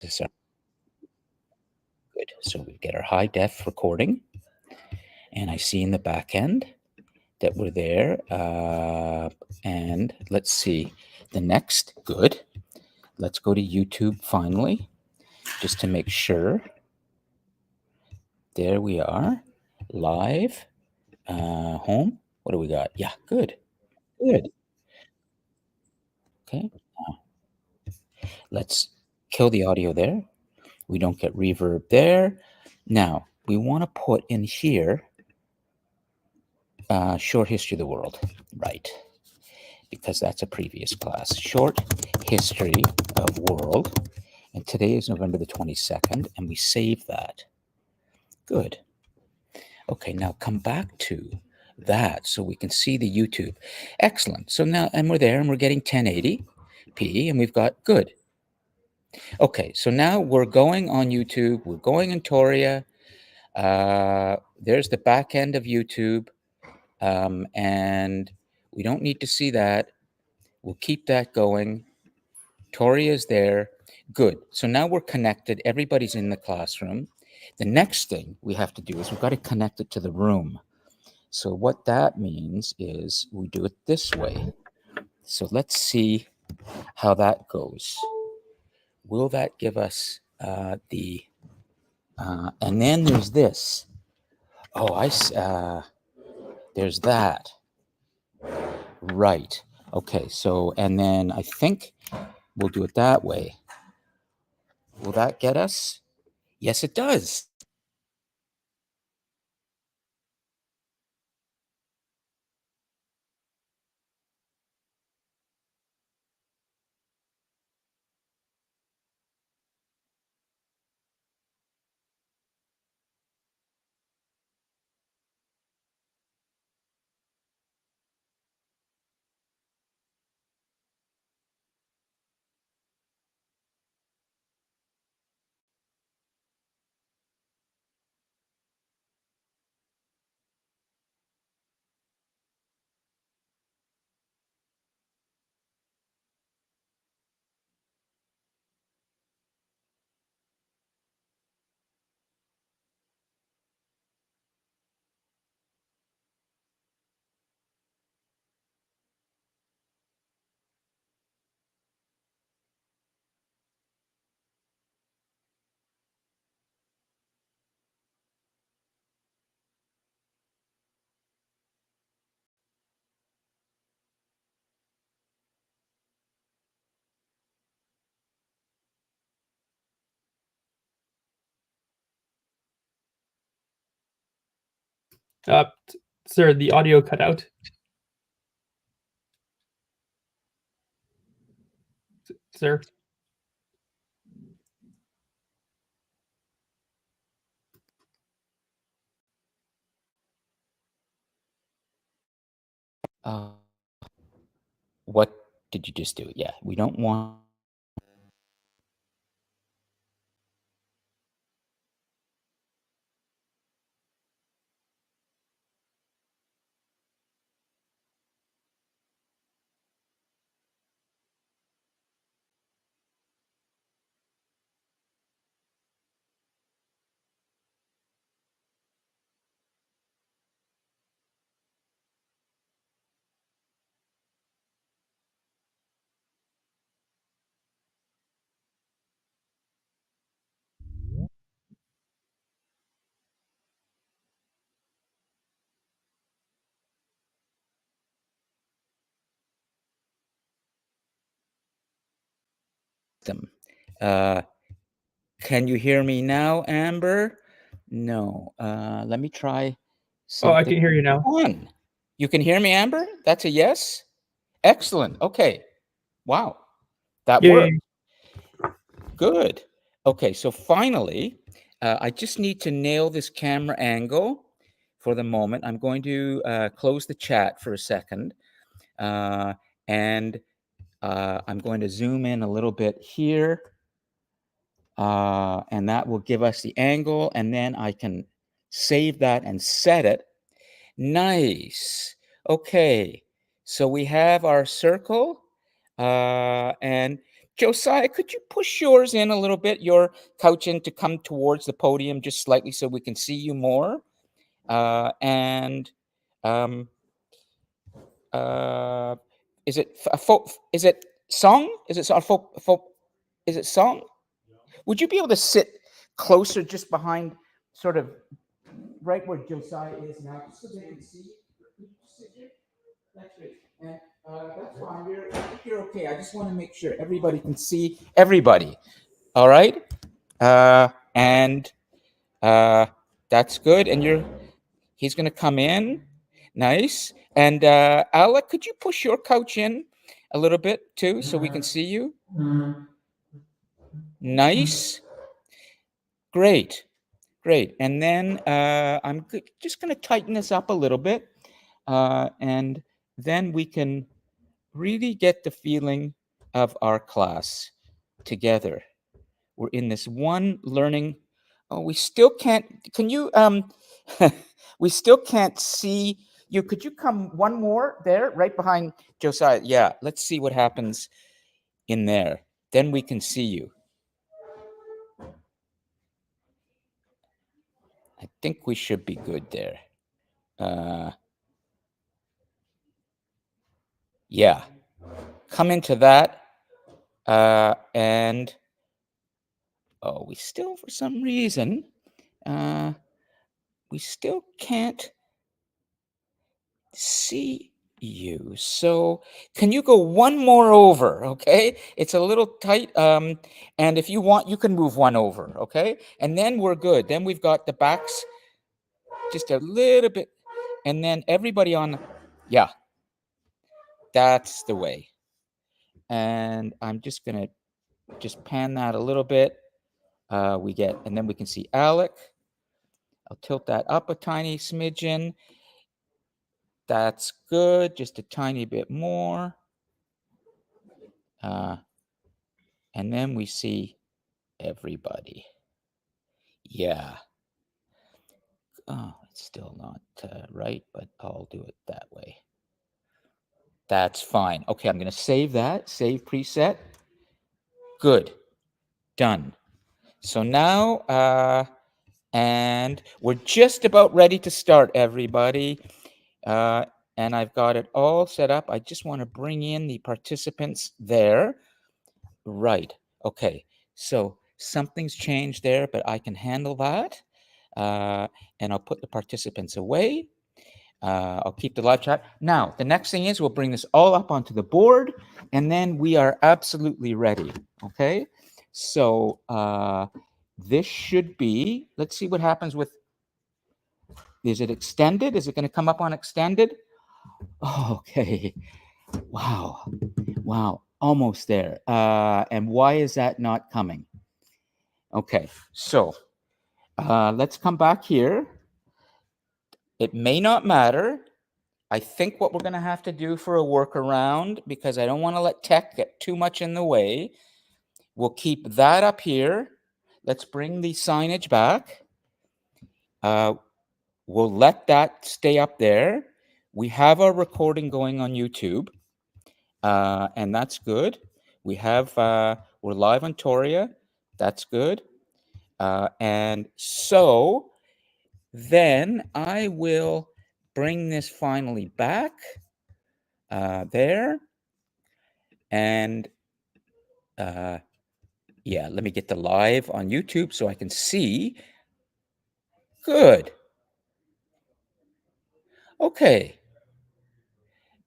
This are good. So we get our high def recording, and I see in the back end that we're there. And let's see the next. Good. Let's go to YouTube finally, just to make sure. There we are, live. Home. What do we got? Yeah, good. Good. Okay. Let's kill the audio there. We don't get reverb there. Now, we want to put in here short history of the world, right? Because that's a previous class. Short history of world. And today is November the 22nd, and we save that. Good. Okay, now come back to that so we can see the YouTube. Excellent. So now, and we're there, and we're getting 1080p, and we've got good. Okay, so now we're going on YouTube. We're going in Toria. There's the back end of YouTube, and we don't need to see that. We'll keep that going. Tori is there. Good. So now we're connected. Everybody's in the classroom. The next thing we have to do is we've got to connect it to the room. So what that means is we do it this way. So let's see how that goes. Will that give us the... and then there's this. Oh, there's that. Right. Okay, so, and then I think we'll do it that way. Will that get us? Yes, it does. Sir, the audio cut out. Sir? What did you just do? Yeah, we don't want... them. Can you hear me now, Amber? No. Let me try something. Oh, I can hear you now. On. You can hear me, Amber? That's a yes? Excellent. Okay. Wow. That Yay. worked. Good. Okay, so finally, I just need to nail this camera angle for the moment. I'm going to close the chat for a second. And I'm going to zoom in a little bit here. And that will give us the angle, and then I can save that and set it. Nice. Okay, so we have our circle, and Josiah, could you push yours in a little bit, your couch in to come towards the podium just slightly so we can see you more? And is it is it song? Is it is it song? Would you be able to sit closer just behind, sort of right where Josiah is now, just so they can see? That's great. And that's fine. I think you're okay. I just want to make sure everybody can see everybody. All right. And that's good. And he's going to come in. Nice. And Alec, could you push your couch in a little bit too, so we can see you? Nice. Great. Great. And then I'm just going to tighten this up a little bit. And then we can really get the feeling of our class together. We're in this one learning. Oh, we still can't. Can you? We still can't see you. Could you come one more there, right behind Josiah? Yeah. Let's see what happens in there. Then we can see you. I think we should be good there. Yeah. Come into that. And oh, we still, for some reason, we still can't see you. So can you go one more over? Okay. It's a little tight. And if you want, you can move one over. Okay. And then we're good. Then we've got the backs just a little bit. And then everybody on. Yeah. That's the way. And I'm just going to just pan that a little bit. And then we can see Alec. I'll tilt that up a tiny smidgen. That's good. Just a tiny bit more. And then we see everybody. Yeah. Oh, it's still not right, but I'll do it that way. That's fine. Okay, I'm going to save that. Save preset. Good. Done. So now, and we're just about ready to start, everybody. And I've got it all set up. I just want to bring in the participants there. Right. Okay. So something's changed there, but I can handle that. And I'll put the participants away. I'll keep the live chat. Now, the next thing is we'll bring this all up onto the board, and then we are absolutely ready. Okay. So this should be, let's see what happens with, is it extended? Is it going to come up on extended? Oh, okay. Wow. Wow. Almost there. And why is that not coming? Okay. So let's come back here. It may not matter. I think what we're going to have to do for a workaround, because I don't want to let tech get too much in the way, we'll keep that up here. Let's bring the signage back. We'll let that stay up there. We have our recording going on YouTube, and that's good. We have, we're live on Toria. That's good. And so then I will bring this finally back there. And yeah, let me get the live on YouTube so I can see. Good. Okay.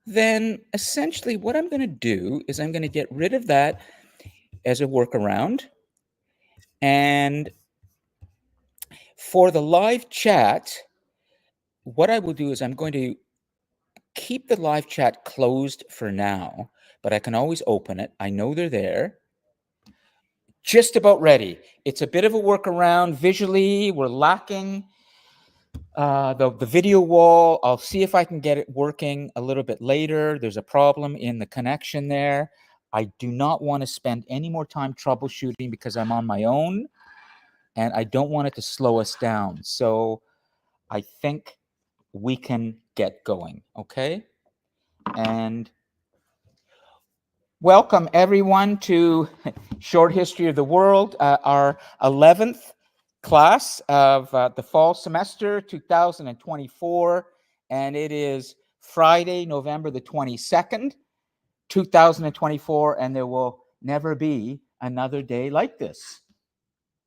Then essentially what I'm going to do is I'm going to get rid of that as a workaround. And for the live chat, what I will do is I'm going to keep the live chat closed for now, but I can always open it. I know they're there. Just about ready. It's a bit of a workaround. Visually, we're lacking the video wall. I'll see if I can get it working a little bit later. There's a problem in the connection there. I do not want to spend any more time troubleshooting because I'm on my own, and I don't want it to slow us down. So I think we can get going, okay? And Welcome everyone to Short History of the World, our 11th class of the fall semester 2024, and it is Friday, November the 22nd, 2024, and there will never be another day like this.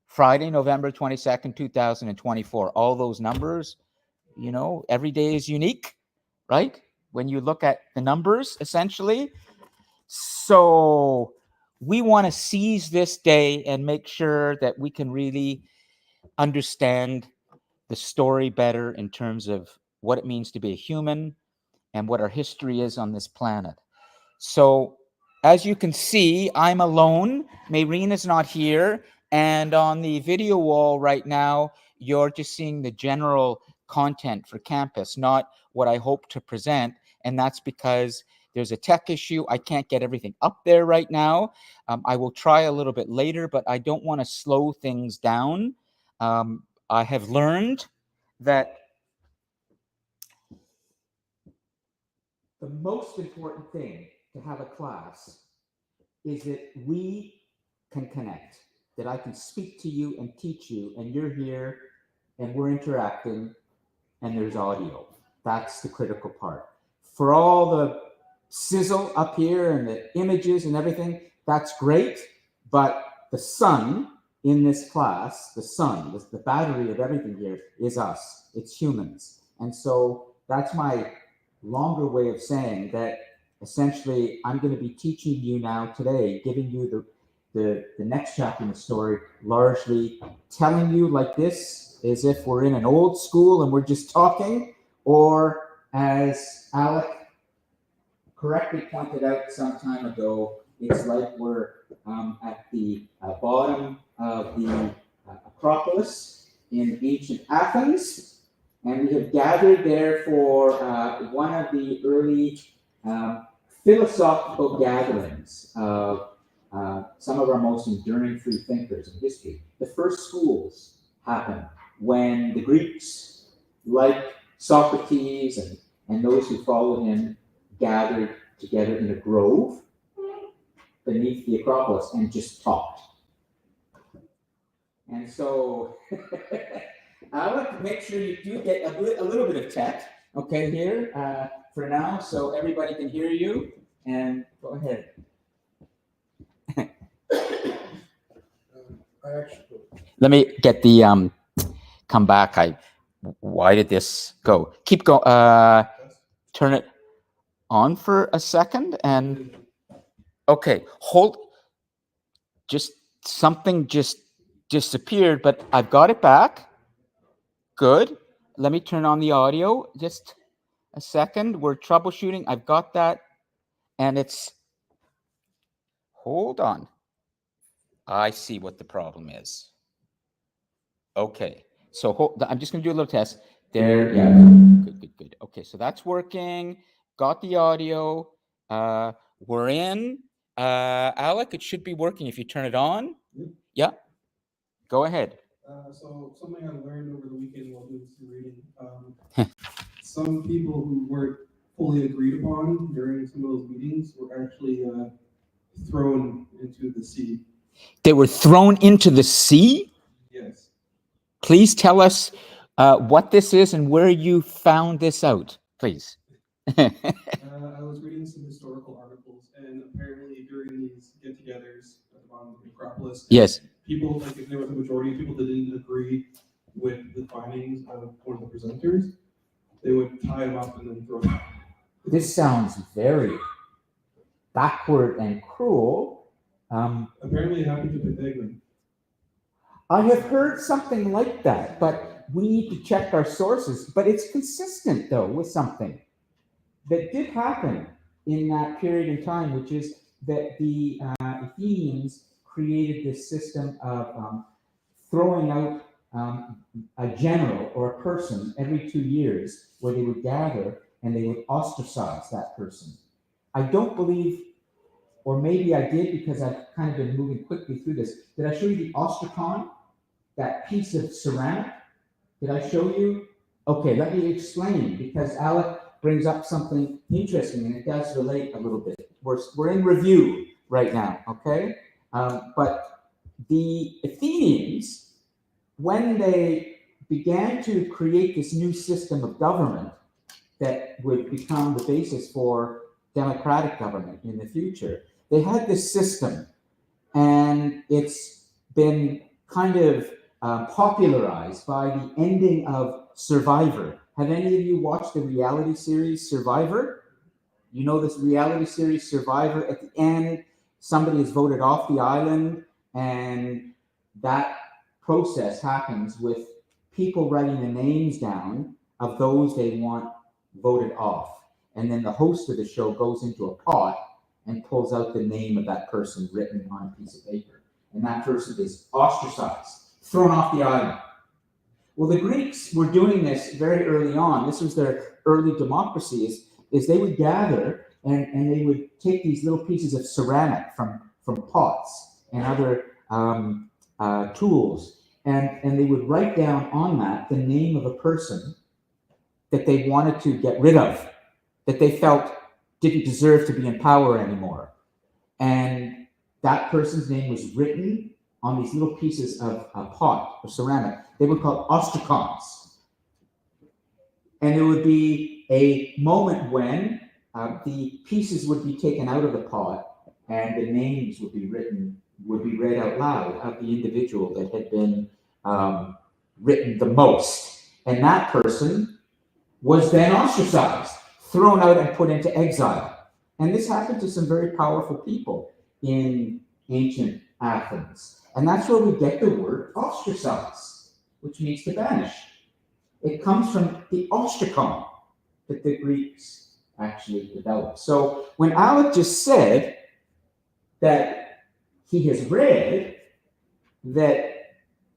Friday, November 22nd, 2024. All those numbers, you know, every day is unique, right? When you look at the numbers, essentially. So we want to seize this day and make sure that we can really understand the story better in terms of what it means to be a human and what our history is on this planet. So as you can see, I'm alone. Maureen is not here. And on the video wall right now, you're just seeing the general content for campus, not what I hope to present. And that's because there's a tech issue. I can't get everything up there right now. I will try a little bit later, but I don't want to slow things down. I have learned that the most important thing to have a class is that we can connect, that I can speak to you and teach you, and you're here and we're interacting and there's audio. That's the critical part. For all the sizzle up here and the images and everything, that's great, but the sun in this class, the sun, the battery of everything here is us, it's humans. And so that's my longer way of saying that essentially I'm going to be teaching you now today, giving you the next chapter in the story, largely telling you like this, as if we're in an old school and we're just talking, or as Alec correctly pointed out some time ago, it's like we're at the bottom of the Acropolis in ancient Athens, and we have gathered there for one of the early philosophical gatherings of some of our most enduring free thinkers in history. The first schools happened when the Greeks, like Socrates and those who followed him, gathered together in a grove beneath the Acropolis and just talked. And so, Alec, make sure you do get a little bit of tech, okay, here for now, so everybody can hear you. And go ahead. Let me get the come back. Why did this go? Keep going. Turn it on for a second and okay, hold. Just something just disappeared, but I've got it back. Good. Let me turn on the audio. Just a second. We're troubleshooting. I've got that. And it's, hold on. I see what the problem is. Okay. So I'm just going to do a little test. There. Yeah. Good. Okay. So that's working. Got the audio. We're in. Alec, it should be working if you turn it on. Yeah. Go ahead. So something I learned over the weekend while doing some reading, some people who weren't fully agreed upon during some of those meetings were actually thrown into the sea. They were thrown into the sea? Yes. Please tell us what this is and where you found this out, please. I was reading some historical articles, and apparently during these get-togethers at the bottom of the Acropolis, yes, people, like if there was a majority of people that didn't agree with the findings of one of the presenters, they would tie them up and then throw them out. This sounds very backward and cruel. Apparently it happened to Pythagorean. I have heard something like that, but we need to check our sources. But it's consistent, though, with something that did happen in that period in time, which is that the Athenians created this system of throwing out a general or a person every 2 years, where they would gather and they would ostracize that person. I don't believe, or maybe I did because I've kind of been moving quickly through this. Did I show you the ostracon, that piece of ceramic? Did I show you? Okay, let me explain, because Alec brings up something interesting, and it does relate a little bit. We're in review right now, okay? But the Athenians, when they began to create this new system of government that would become the basis for democratic government in the future, they had this system, and it's been kind of popularized by the ending of Survivor. Have any of you watched the reality series Survivor? You know this reality series Survivor? At the end, somebody is voted off the island, and that process happens with people writing the names down of those they want voted off. And then the host of the show goes into a pot and pulls out the name of that person written on a piece of paper. And that person is ostracized, thrown off the island. Well, the Greeks were doing this very early on. This was their early democracy, is they would gather and they would take these little pieces of ceramic from pots and other tools, and they would write down on that the name of a person that they wanted to get rid of, that they felt didn't deserve to be in power anymore. And that person's name was written on these little pieces of pot or ceramic. They were called ostracons. And there would be a moment when the pieces would be taken out of the pot and the names would be read out loud of the individual that had been written the most. And that person was then ostracized, thrown out and put into exile. And this happened to some very powerful people in ancient Athens. And that's where we get the word ostracize, which means to banish. It comes from the ostrakon that the Greeks actually developed. So when Alec just said that he has read that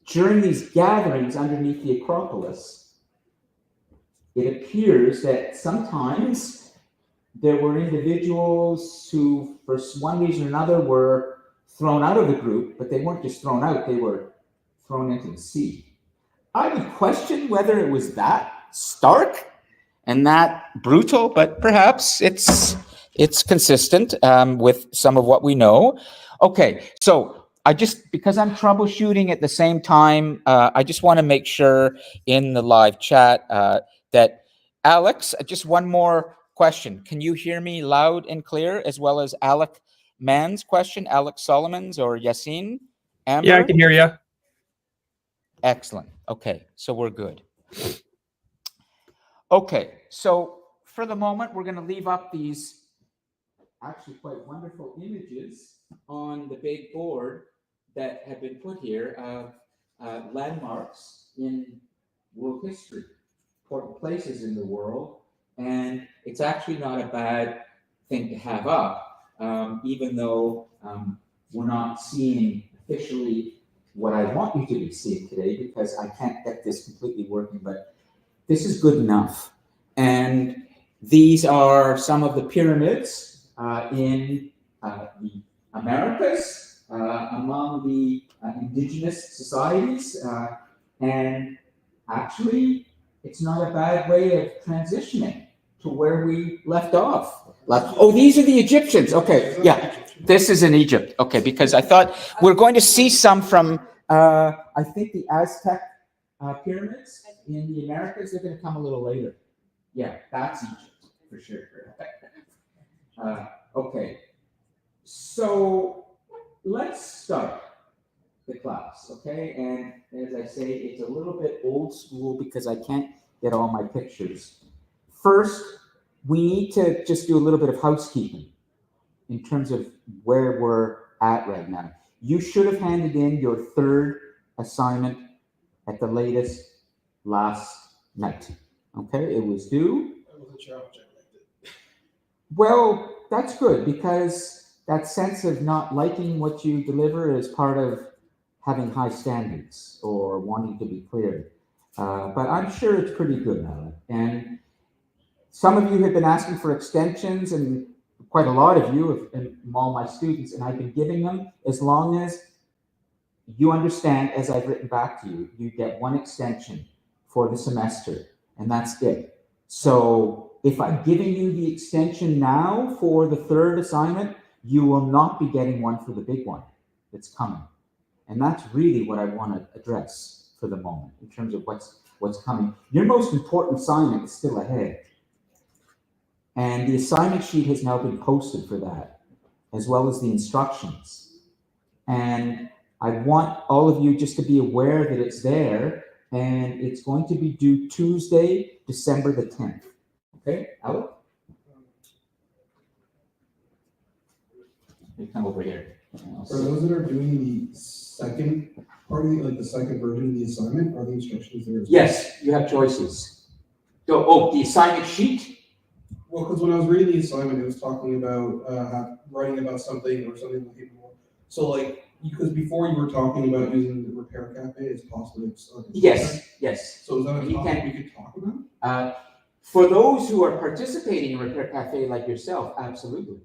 during these gatherings underneath the Acropolis, it appears that sometimes there were individuals who, for one reason or another, were thrown out of the group, but they weren't just thrown out, they were thrown into the sea. I would question whether it was that stark and that brutal, but perhaps it's consistent with some of what we know. Okay, so because I'm troubleshooting at the same time, I just want to make sure in the live chat that Alex, just one more question. Can you hear me loud and clear, as well as Alec Mann's question, Alex Solomon's or Yassine? Amber? Yeah, I can hear you. Excellent. Okay, so we're good. Okay, so for the moment, we're going to leave up these actually quite wonderful images on the big board that have been put here of landmarks in world history, important places in the world. And it's actually not a bad thing to have up, even though we're not seeing officially what I want you to be seeing today, because I can't get this completely working, but this is good enough. And these are some of the pyramids in the Americas, among the indigenous societies. And actually, it's not a bad way of transitioning to where we left off. Like, oh, these are the Egyptians. Okay, yeah, this is in Egypt. Okay, because I thought we're going to see some from, I think, the Aztec pyramids in the Americas. They're going to come a little later. Yeah, that's Egypt for sure. Okay, so let's start the class, okay? And as I say, it's a little bit old school because I can't get all my pictures. First, we need to just do a little bit of housekeeping in terms of where we're at right now. You should have handed in your third assignment at the latest last night, okay? It was due. I wasn't sure how much I liked it. Well, that's good, because that sense of not liking what you deliver is part of having high standards or wanting to be clear. But I'm sure it's pretty good now. And some of you have been asking for extensions, and quite a lot of you, and all my students, and I've been giving them as long as you understand, as I've written back to you, you get one extension for the semester, and that's it. So if I'm giving you the extension now for the third assignment, you will not be getting one for the big one that's coming. And that's really what I want to address for the moment in terms of what's coming. Your most important assignment is still ahead. And the assignment sheet has now been posted for that, as well as the instructions. And I want all of you just to be aware that it's there, and it's going to be due Tuesday, December the 10th. Okay, Alec? You come over here. For those that are doing the second part of the second version of the assignment, are the instructions there? Yes, you have choices. Oh, the assignment sheet? Well, because when I was reading the assignment, it was talking about writing about something or something that people. So like, because before you were talking about using the Repair Cafe as possibly. Yes. So is that a You topic can- we could talk about? For those who are participating in Repair Cafe like yourself, absolutely.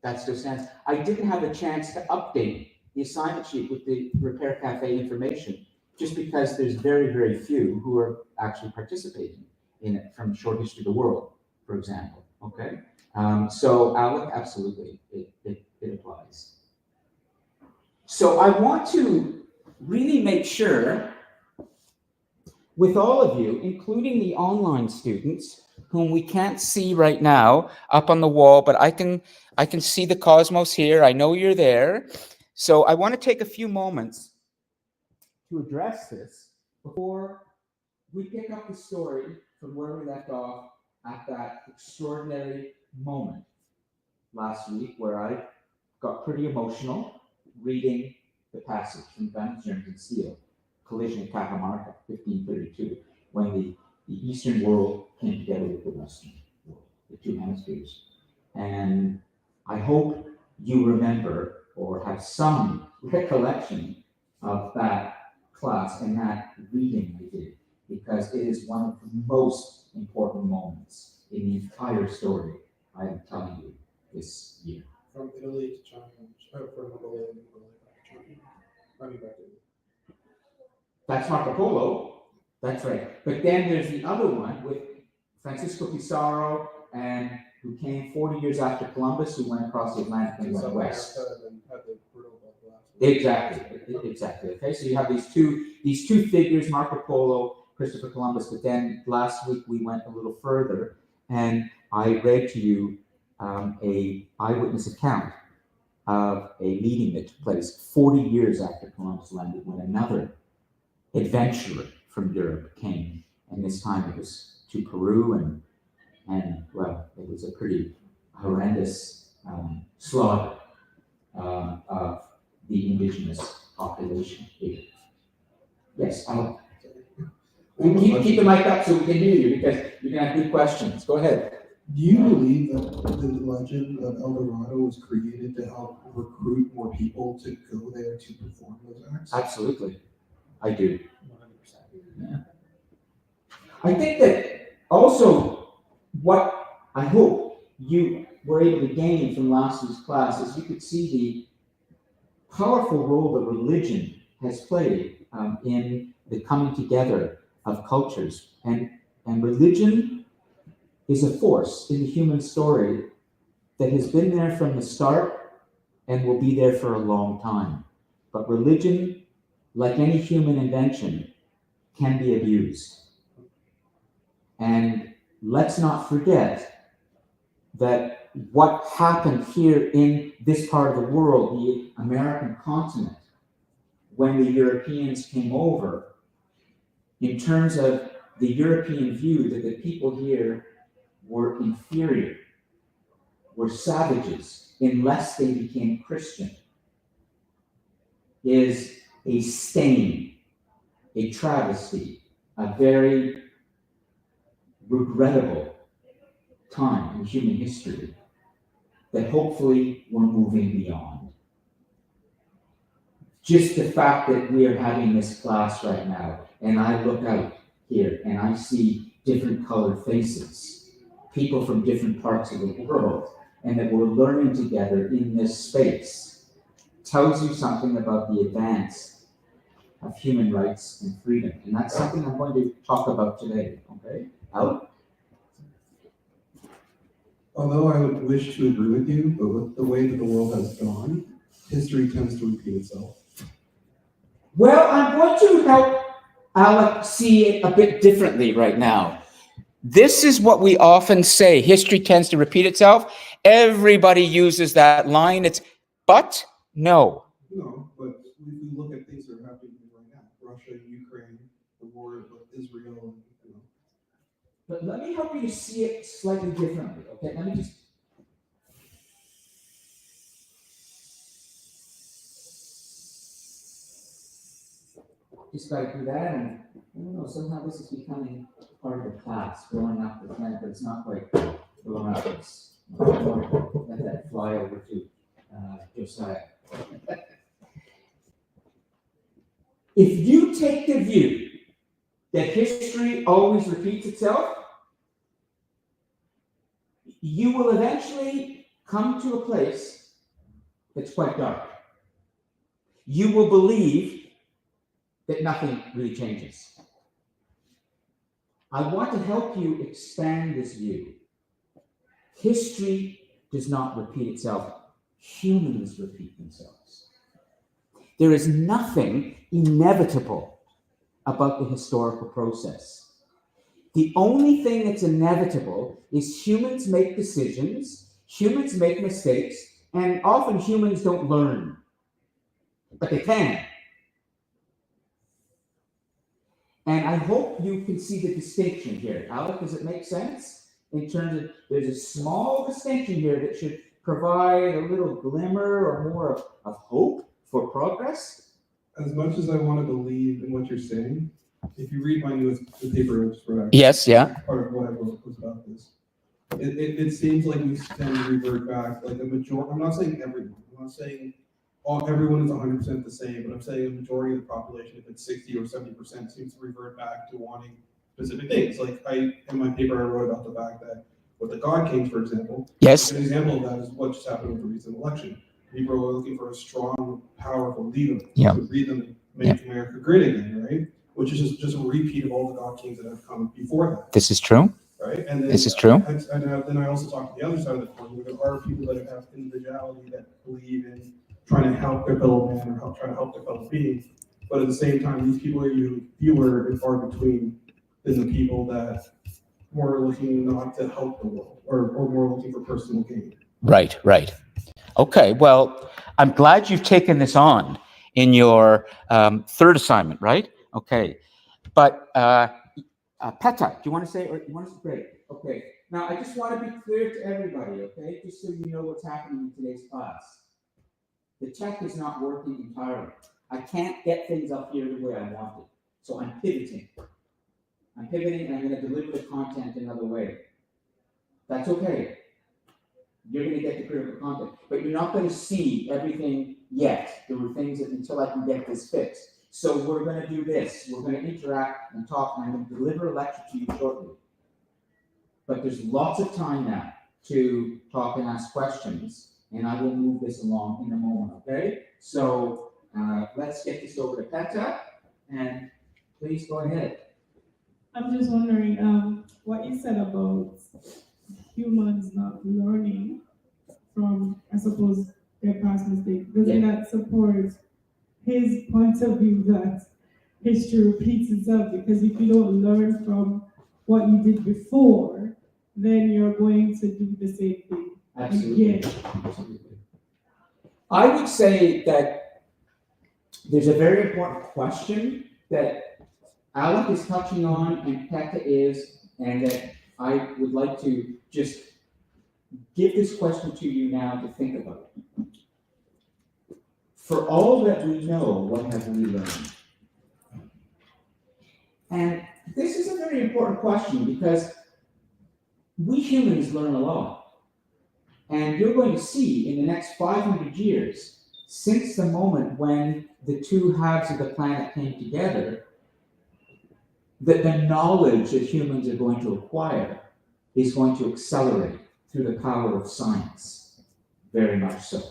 That's the sense. I didn't have a chance to update the assignment sheet with the Repair Cafe information, just because there's very, very few who are actually participating in it from Short History of the World, for example, okay? So Alec, absolutely, it applies. So I want to really make sure with all of you, including the online students, whom we can't see right now up on the wall, but I can see the cosmos here. I know you're there. So I want to take a few moments to address this before we pick up the story from where we left off at that extraordinary moment last week where I got pretty emotional reading the passage from Van Germs and Steel, Collision at Cajamarca, 1532, when the Eastern world came together with the Western world, the two hemispheres. And I hope you remember or have some recollection of that class and that reading I did, because it is one of the most important moments in the entire story I am telling you this year. From Italy to China, from Mongolia to China. Running back to That's Marco Polo. That's right. But then there's the other one with Francisco Pizarro, and who came 40 years after Columbus, who went across the Atlantic and went west. Exactly. Okay, so you have these two figures, Marco Polo, Christopher Columbus. But then last week we went a little further, and I read to you a eyewitness account of a meeting that took place 40 years after Columbus landed, when another adventurer from Europe came, and this time it was to Peru, and well, it was a pretty horrendous slaughter of the indigenous population here. Yes, keep the mic up so we can hear you, because you're gonna have good questions. Go ahead. Do you believe that the legend of El Dorado was created to help recruit more people to go there to perform those acts? Absolutely, I do. 100%. Yeah. I think that also what I hope you were able to gain from last week's class is you could see the powerful role that religion has played in the coming together of cultures. And religion is a force in the human story that has been there from the start and will be there for a long time. But religion, like any human invention, can be abused. And let's not forget that what happened here in this part of the world, the American continent, when the Europeans came over, in terms of the European view that the people here were inferior, were savages, unless they became Christian, is a stain, a travesty, a very regrettable time in human history that hopefully we're moving beyond. Just the fact that we are having this class right now, and I look out here and I see different colored faces, people from different parts of the world, and that we're learning together in this space, tells you something about the advance of human rights and freedom. And that's something I'm going to talk about today, okay? Alan? Although I would wish to agree with you, but with the way that the world has gone, history tends to repeat itself. Well, I'm going to help Alec see it a bit differently right now. This is what we often say. History tends to repeat itself. Everybody uses that line. But no. No, but if we look at things that are happening right now, Russia, Ukraine, the war with Israel, you know. But let me help you to see it slightly differently, okay? Let me just gotta do that, and I don't know, somehow this is becoming part of the class, blowing up the planet, but it's not quite blowing up. It's let that fly over to Josiah. If you take the view that history always repeats itself, you will eventually come to a place that's quite dark. You will believe that nothing really changes. I want to help you expand this view. History does not repeat itself. Humans repeat themselves. There is nothing inevitable about the historical process. The only thing that's inevitable is humans make decisions, humans make mistakes, and often humans don't learn. But they can. And I hope you can see the distinction here. Alec, does it make sense? In terms of, there's a small distinction here that should provide a little glimmer or more of hope for progress. As much as I want to believe in what you're saying, if you read my newest paper, I just wrote out, Yes, yeah. part of what I wrote was about this. It seems like we tend to revert back, like a majority. I'm not saying everyone. I'm not saying everyone is 100% the same, but I'm saying a majority of the population, if it's 60 or 70%, seems to revert back to wanting specific things. Like in my paper, I wrote about the fact that with the God Kings, for example, Yes. an example of that is what just happened with the recent election. People are looking for a strong, powerful leader Yeah. to lead them to make America great again, right? Which is just a repeat of all the God Kings that have come before that. This is true. Right? And then, This is true. Then I also talk to the other side of the coin, where there are people that have individuality that believe in trying to help their fellow man or trying to help their fellow being. But at the same time, these people are usually fewer and far between than the people that more looking not to help the world or more looking for personal gain. Right, right. Okay, well, I'm glad you've taken this on in your third assignment, right? Okay, but Peta, do you want to say, or you want to say, great, okay. Now, I just want to be clear to everybody, okay, just so you know what's happening in today's class. The tech is not working entirely. I can't get things up here the way I want it, so I'm pivoting. I'm pivoting, and I'm going to deliver the content another way. That's okay. You're going to get the critical content, but you're not going to see everything yet. There were things that until I can get this fixed. So we're going to do this. We're going to interact and talk, and I'm going to deliver a lecture to you shortly. But there's lots of time now to talk and ask questions, and I will move this along in a moment, okay? So let's get this over to Peta, and please go ahead. I'm just wondering what you said about humans not learning from, I suppose, their past mistakes. Doesn't that support his point of view that history repeats itself? Because if you don't learn from what you did before, then you're going to do the same thing. Absolutely. again. Absolutely. I would say that there's a very important question that Alec is touching on and Peta is, and that I would like to just give this question to you now to think about. For all that we know, what have we learned? And this is a very important question because we humans learn a lot. And you're going to see in the next 500 years, since the moment when the two halves of the planet came together, that the knowledge that humans are going to acquire is going to accelerate through the power of science, very much so.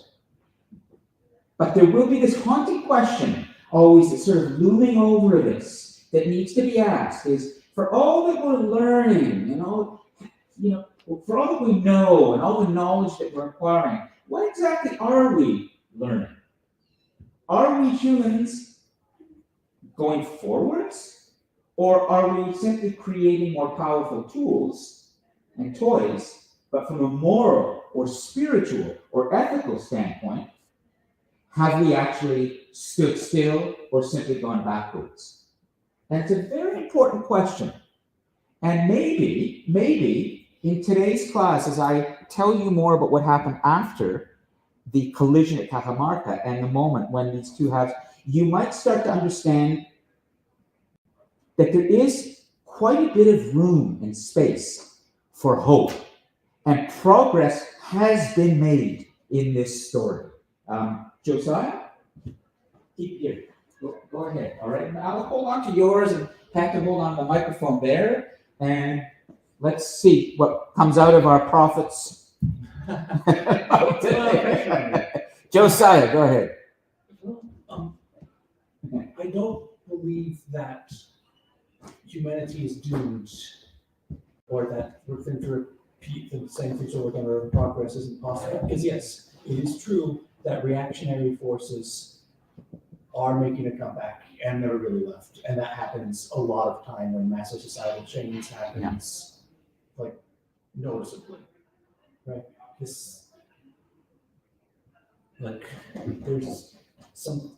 But there will be this haunting question, always that's sort of looming over this, that needs to be asked, is for all that we're learning and all, for all that we know and all the knowledge that we're acquiring, what exactly are we learning? Are we humans going forwards? Or are we simply creating more powerful tools and toys, but from a moral or spiritual or ethical standpoint, have we actually stood still or simply gone backwards? And it's a very important question. And maybe in today's class, as I tell you more about what happened after the collision at Cajamarca and the moment when these two halves, you might start to understand that there is quite a bit of room and space for hope. And progress has been made in this story. Josiah, keep here. Go ahead. All right. I'll hold on to yours and Pat can hold on to the microphone there. And let's see what comes out of our prophets. Josiah, go ahead. Well, I don't believe that humanity is doomed, or that we're going to repeat the same things over again, or progress isn't possible. Because yes, it is true that reactionary forces are making a comeback and never really left, and that happens a lot of time when massive societal change happens, like noticeably, right? This, like, there's some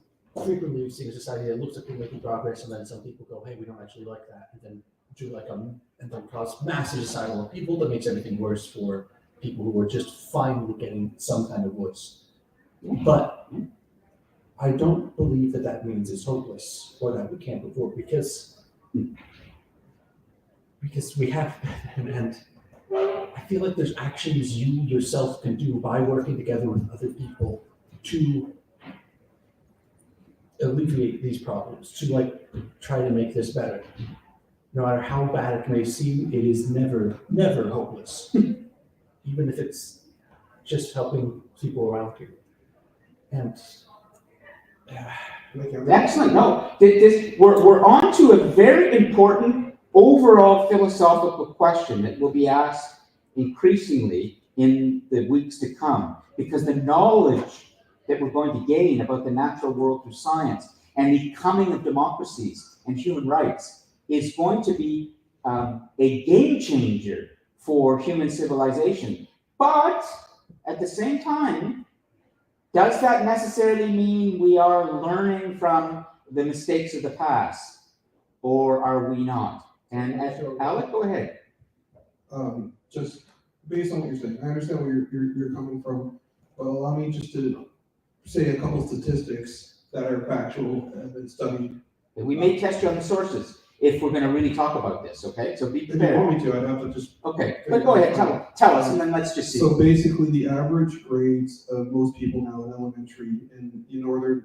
frequently you see a society that looks like we're making progress, and then some people go, "Hey, we don't actually like that," and then do like and then cause massive societal upheaval that makes everything worse for people who are just finally getting some kind of voice. But I don't believe that that means it's hopeless or that we can't move forward because we have, and I feel like there's actions you yourself can do by working together with other people to alleviate these problems, to like try to make this better. No matter how bad it may seem, it is never hopeless, even if it's just helping people around you. And Excellent. No, we're on to a very important overall philosophical question that will be asked increasingly in the weeks to come, because the knowledge that we're going to gain about the natural world through science and the coming of democracies and human rights is going to be a game changer for human civilization. But at the same time, does that necessarily mean we are learning from the mistakes of the past, or are we not? And Alec, go ahead. Just based on what you're saying, I understand where you're coming from, but allow me just to say a couple statistics that are factual and have been studied. We may test you on the sources if we're going to really talk about this, okay? So be If you prepared. want me to, I'd have to just. Okay, but go ahead, tell us, and then let's just see. So basically, the average grades of most people now in elementary in North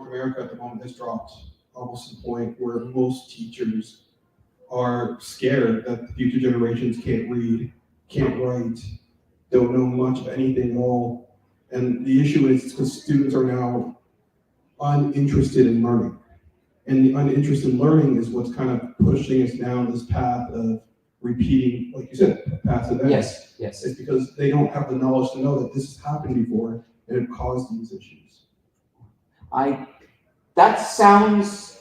America at the moment has dropped almost to the point where most teachers are scared that the future generations can't read, can't write, don't know much of anything at all. And the issue is because students are now uninterested in learning. And the uninterested in learning is what's kind of pushing us down this path of repeating, like you said, past events. Yes. It's because they don't have the knowledge to know that this has happened before and it caused these issues. That sounds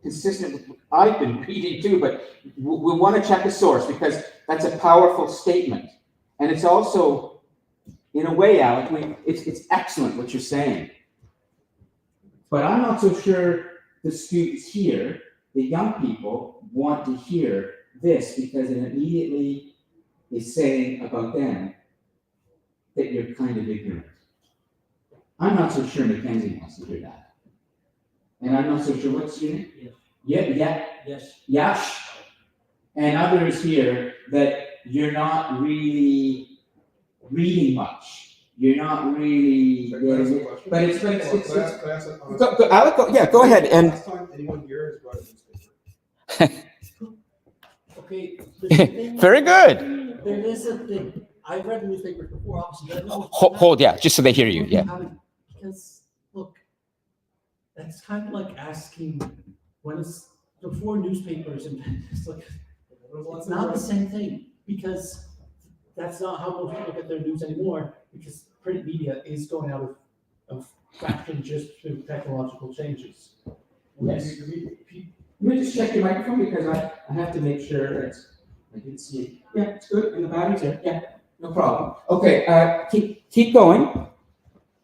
consistent with what I've been reading too, but we want to check the source because that's a powerful statement. And it's also, in a way, Alec, it's excellent what you're saying. But I'm not so sure the students here, the young people, want to hear this because it immediately is saying about them that you're kind of ignorant. I'm not so sure Mackenzie wants to hear that. And I'm not so sure what's your name? yes, Yash. And others here that you're not really reading much. You're not really. Can I ask a question? But it's Can I ask a comment? go, Alec, go ahead. And Last time anyone here has brought a newspaper. okay. there's a thing- very good. There is a thing. I've read the newspapers before, obviously, but I know Hold, yeah, just so they hear you. Yeah. Because look, that's kind of like asking when it's before newspapers and it's like it's not the same thing because that's not how most people get their news anymore, because print media is going out of fashion just through technological changes. Yes. Let me just check your microphone because I have to make sure it's, I didn't see it. Yeah, it's good. And the battery's there. Yeah, no problem. Okay, keep going.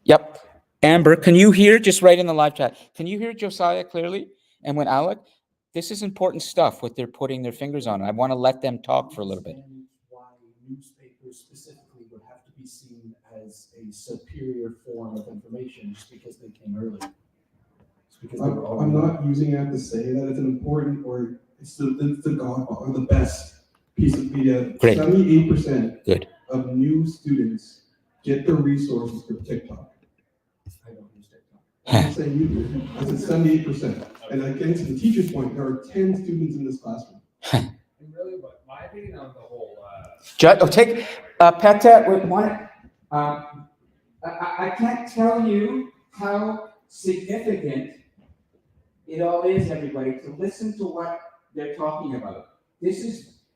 Yep. Amber, can you hear, just write in the live chat, can you hear Josiah clearly? And when Alec, this is important stuff, what they're putting their fingers on. I want to let them talk for a little bit. Understand why newspapers specifically would have to be seen as a superior form of information just because they came early. Just because they were I'm not using that to say that it's an important or it's the godfather or the best piece of media. Great. 78% Good. of new students get their resources from TikTok. I don't use TikTok. I'm not saying you do. I said 78%. And again, to the teacher's point, there are 10 students in this classroom. And really, but my opinion on the whole, Take Peta, I can't tell you how significant it all is, everybody, to listen to what they're talking about.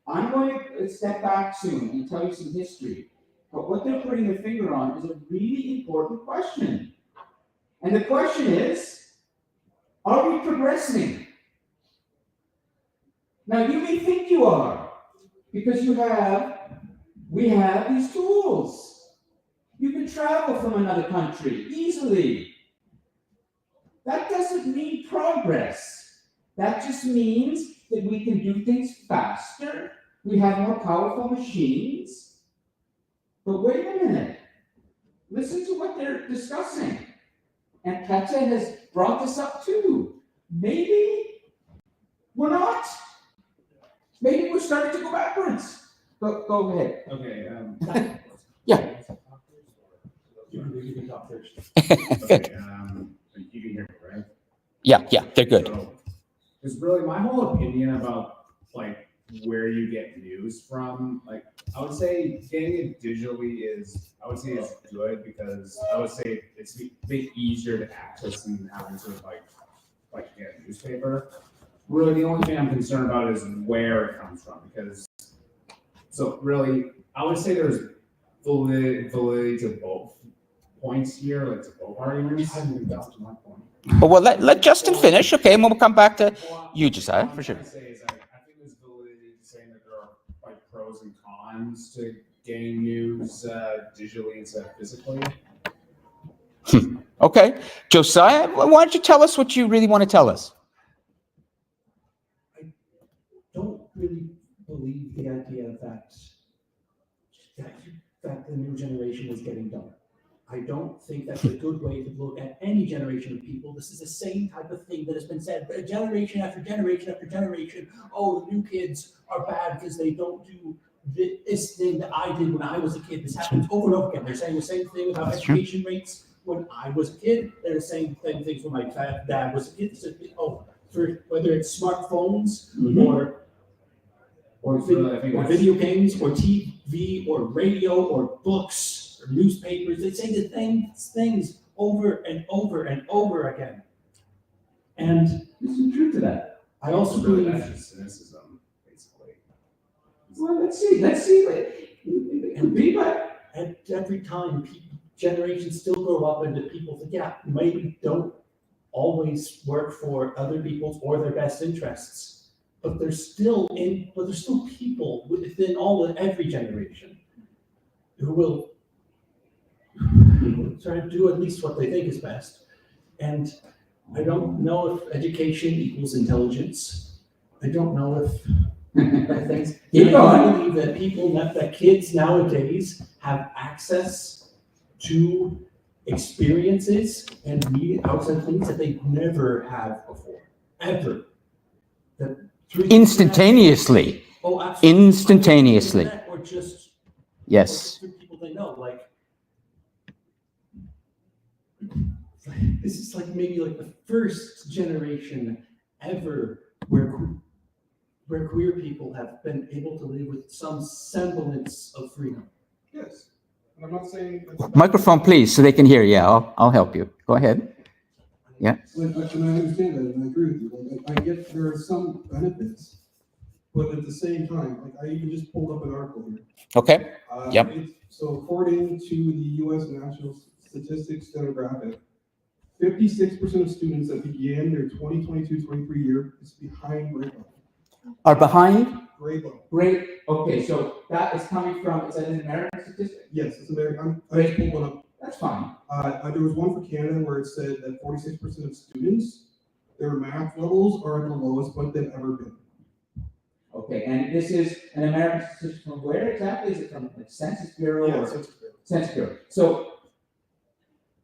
I'm going to step back soon and tell you some history. But what they're putting their finger on is a really important question. And the question is, are we progressing? Now, you may think you are, because we have these tools. You can travel from another country easily. That doesn't mean progress. That just means that we can do things faster. We have more powerful machines. But wait a minute. Listen to what they're discussing. And Peta has brought this up too. Maybe we're not. Maybe we're starting to go backwards. Go ahead. okay, Yeah. You can talk first. Good. you can hear me, right? Yeah, they're good. Because really, my whole opinion about like where you get news from, like I would say getting it digitally is good because I would say it's a bit easier to access than having to like get a newspaper. Really, the only thing I'm concerned about is where it comes from because so really, I would say there's validity to both points here, like to both arguments. I haven't even got to my point. Well, let Justin finish, okay, and we'll come back to you, Josiah, What for I'm sure. trying to say is I think there's validity to saying that there are like pros and cons to getting news digitally instead of physically. Okay. Josiah, why don't you tell us what you really want to tell us? Don't really believe the idea that the new generation is getting dumber. I don't think that's a good way to look at any generation of people. This is the same type of thing that has been said generation after generation after generation. Oh, the new kids are bad because they don't do this thing that I did when I was a kid. This happens over and over again. They're saying the same thing about That's true. education rates when I was a kid. They're saying the same things when my dad was a kid. For whether it's smartphones or Really, I think that's- video games, or TV, or radio, or books, or newspapers. They say the same things over and over and over again. And There's some truth to that. I also really believe, that's just cynicism, basically. Well, let's see. and every time generations still grow up into people that, yeah, maybe don't always work for other people's or their best interess. But there's still people within every generation who will try to do at least what they think is best. And I don't know if education equals intelligence. I don't know if things. Keep I going. believe that kids nowadays have access to experiences and media outside things that they never have before, ever. Instantaneously. Oh, absolutely. Instantaneously. Or just Yes. through people they know, like this is like maybe like the first generation ever where queer people have been able to live with some semblance of freedom. Yes. And I'm not saying. that's- Microphone, please, so they can hear. Yeah, I'll help you. Go ahead. Yeah. And I understand that, and I agree with you. Like, I get there are some benefits But at the same time, like I even just pulled up an article here. Okay. Yep. So according to the U.S. National Statistics demographic, 56% of students that began their 2022-23 year is behind grade level. Are behind Grade level. grade, okay, so that is coming from, is that an American statistic? Yes, it's American. I just pulled one up. That's fine. There was one for Canada where it said that 46% of students, their math levels are at the lowest point they've ever been. Okay, and this is an American statistic from where exactly? Is it from the Census Bureau Yeah, or? so it's great. Census Bureau. So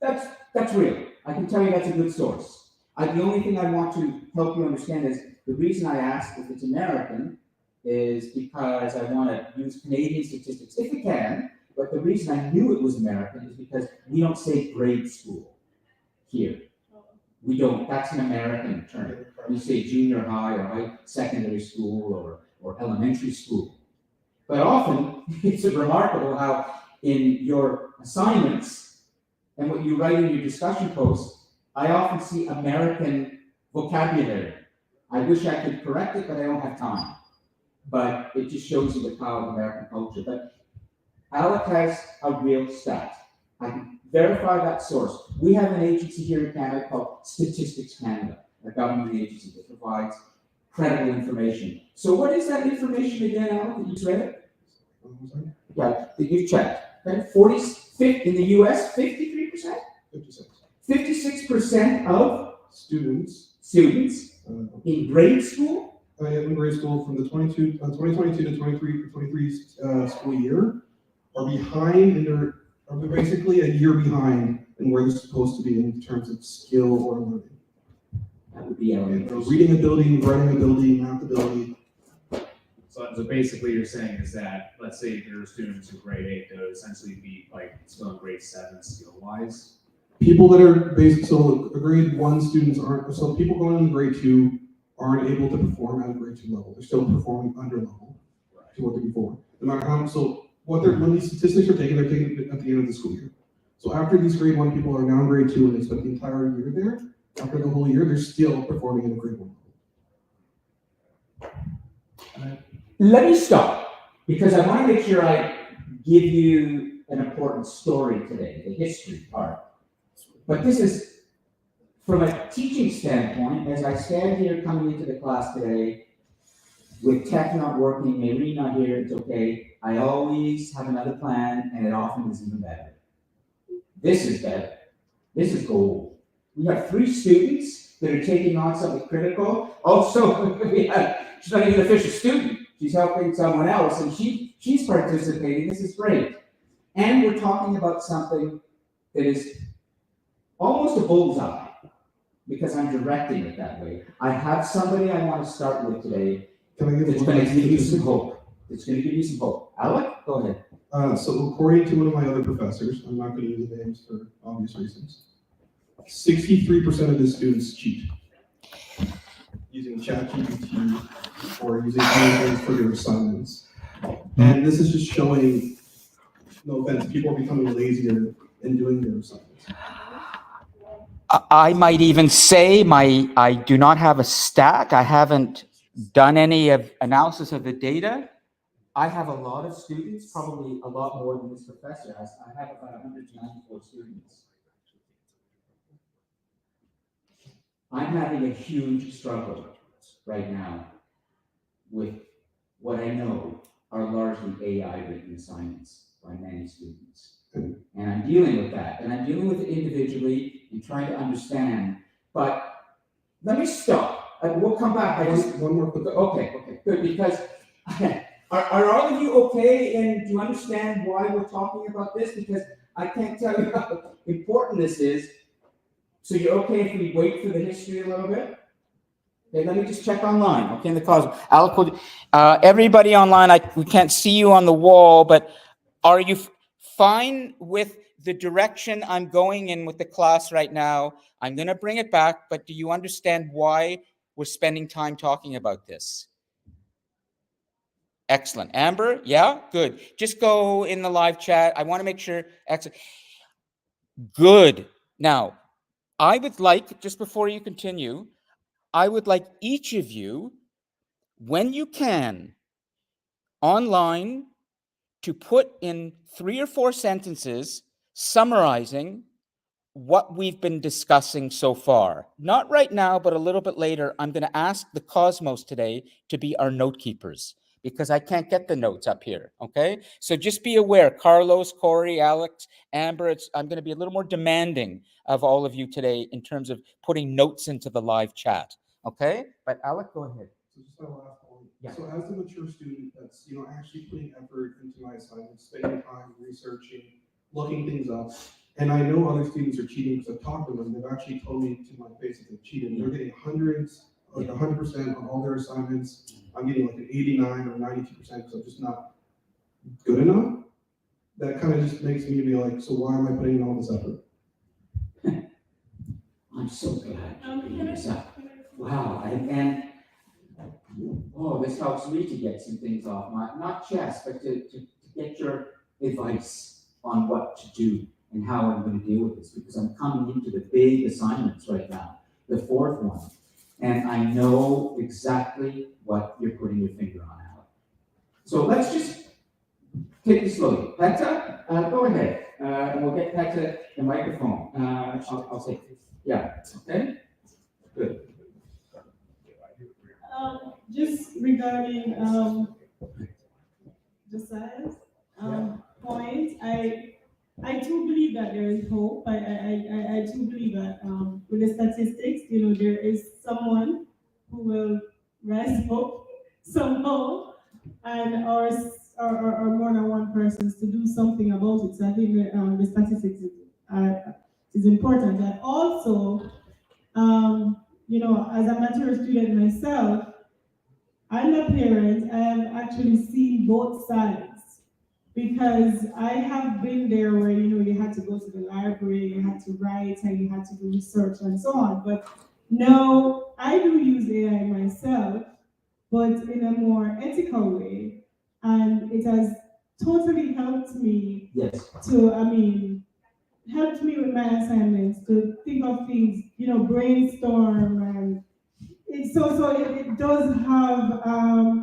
that's real. I can tell you that's a good source. The only thing I want to help you understand is the reason I asked if it's American is because I want to use Canadian statistics if we can. But the reason I knew it was American is because we don't say grade school here. We don't. That's an American term. We say junior high or high secondary school or elementary school. But often it's remarkable how in your assignments and what you write in your discussion posts, I often see American vocabulary. I wish I could correct it, but I don't have time. But it just shows you the power of American culture. But Alec has a real stat. I can verify that source. We have an agency here in Canada called Statistics Canada, a government agency that provides credible information. So what is that information again, Alec, that you read? Yeah, that you've checked. Okay, 40, in the US, 53%? 56. 56% of Students students in grade school? in grade school from the 2022 to 23 school year are behind are basically a year behind in where they're supposed to be in terms of skill or learning. That would be elementary. Reading ability, writing ability, math ability. So basically you're saying is that, let's say there are students in grade 8 that would essentially be like still in grade 7 skill wise. People that are so grade 1 students aren't, so people going into grade 2 aren't able to perform at a grade 2 level. They're still performing under level to what they before. No matter how, so when these statistics are taken, they're taken at the end of the school year. So after these grade 1 people are now in grade 2 and they spent the entire year there, after the whole year, they're still performing in a grade 1 level. Let me stop, because I want to make sure I give you an important story today, the history part. But this is, from a teaching standpoint, as I stand here coming into the class today, with tech not working, Marie not here, it's okay. I always have another plan, and it often is even better. This is better. This is gold. We have 3 students that are taking on something critical. Also, she's not even an official student. She's helping someone else, and she's participating. This is great. And we're talking about something that is almost a bullseye, because I'm directing it that way. I have somebody I want to start with today Can I give that's one going to give you some statistic? hope. It's going to give you some hope. Alec, go ahead. So according to one of my other professors, I'm not going to use names for obvious reasons, 63% of the students cheat using ChatGPT or using things for their assignments. And this is just showing, no offense, people are becoming lazier in doing their assignments. I might even say I do not have a stack. I haven't done any analysis of the data. I have a lot of students, probably a lot more than this professor has. I have about 194 students. I'm having a huge struggle right now with what I know are largely AI written assignments by many students. And I'm dealing with that, and I'm dealing with it individually and trying to understand. But let me stop. We'll come back. One more quick. Okay, good, because are all of you okay, and do you understand why we're talking about this? Because I can't tell you how important this is. So you're okay if we wait for the history a little bit? Okay, let me just check online. Okay, in the cause. Alec, everybody online, we can't see you on the wall, but are you fine with the direction I'm going in with the class right now? I'm going to bring it back, but do you understand why we're spending time talking about this? Excellent. Amber, yeah? Good. Just go in the live chat. I want to make sure. Excellent. Good. Now, I would like, just before you continue, I would like each of you, when you can, online, to put in 3 or 4 sentences summarizing what we've been discussing so far. Not right now, but a little bit later, I'm going to ask the Cosmos today to be our note keepers because I can't get the notes up here, okay? So just be aware, Carlos, Corey, Alex, Amber, I'm going to be a little more demanding of all of you today in terms of putting notes into the live chat, okay? But Alec, go ahead. So just my last point. Yeah. So as a mature student that's, actually putting effort into my assignments, spending time researching, looking things up, and I know other students are cheating because I've talked to them. They've actually told me to my face that they've cheated. They're getting hundreds, like 100% on all their assignments. I'm getting like an 89 or 92% because I'm just not good enough. That kind of just makes me be like, so why am I putting in all this effort? I'm so glad you bringing this up. Wow, and oh, this helps me to get some things off my, not chest, but to get your advice on what to do and how I'm going to deal with this, because I'm coming into the big assignments right now, the 4th one, and I know exactly what you're putting your finger on, Alec. So let's just take this slowly. Petra, go ahead, and we'll get Petra the microphone. I'll take this. Yeah, okay? Good. Just regarding Josiah's point, I do believe that there is hope. I do believe that with the statistics, there is someone who will rise up somehow, and or more than one person to do something about it. So I think the statistics is important. And also, as a mature student myself, I'm a parent. I have actually seen both sides because I have been there where you had to go to the library, you had to write, and you had to do research and so on. But no, I do use AI myself, but in a more ethical way, and it has totally helped me Yes. to, helped me with my assignments to think of things, brainstorm, and it does have,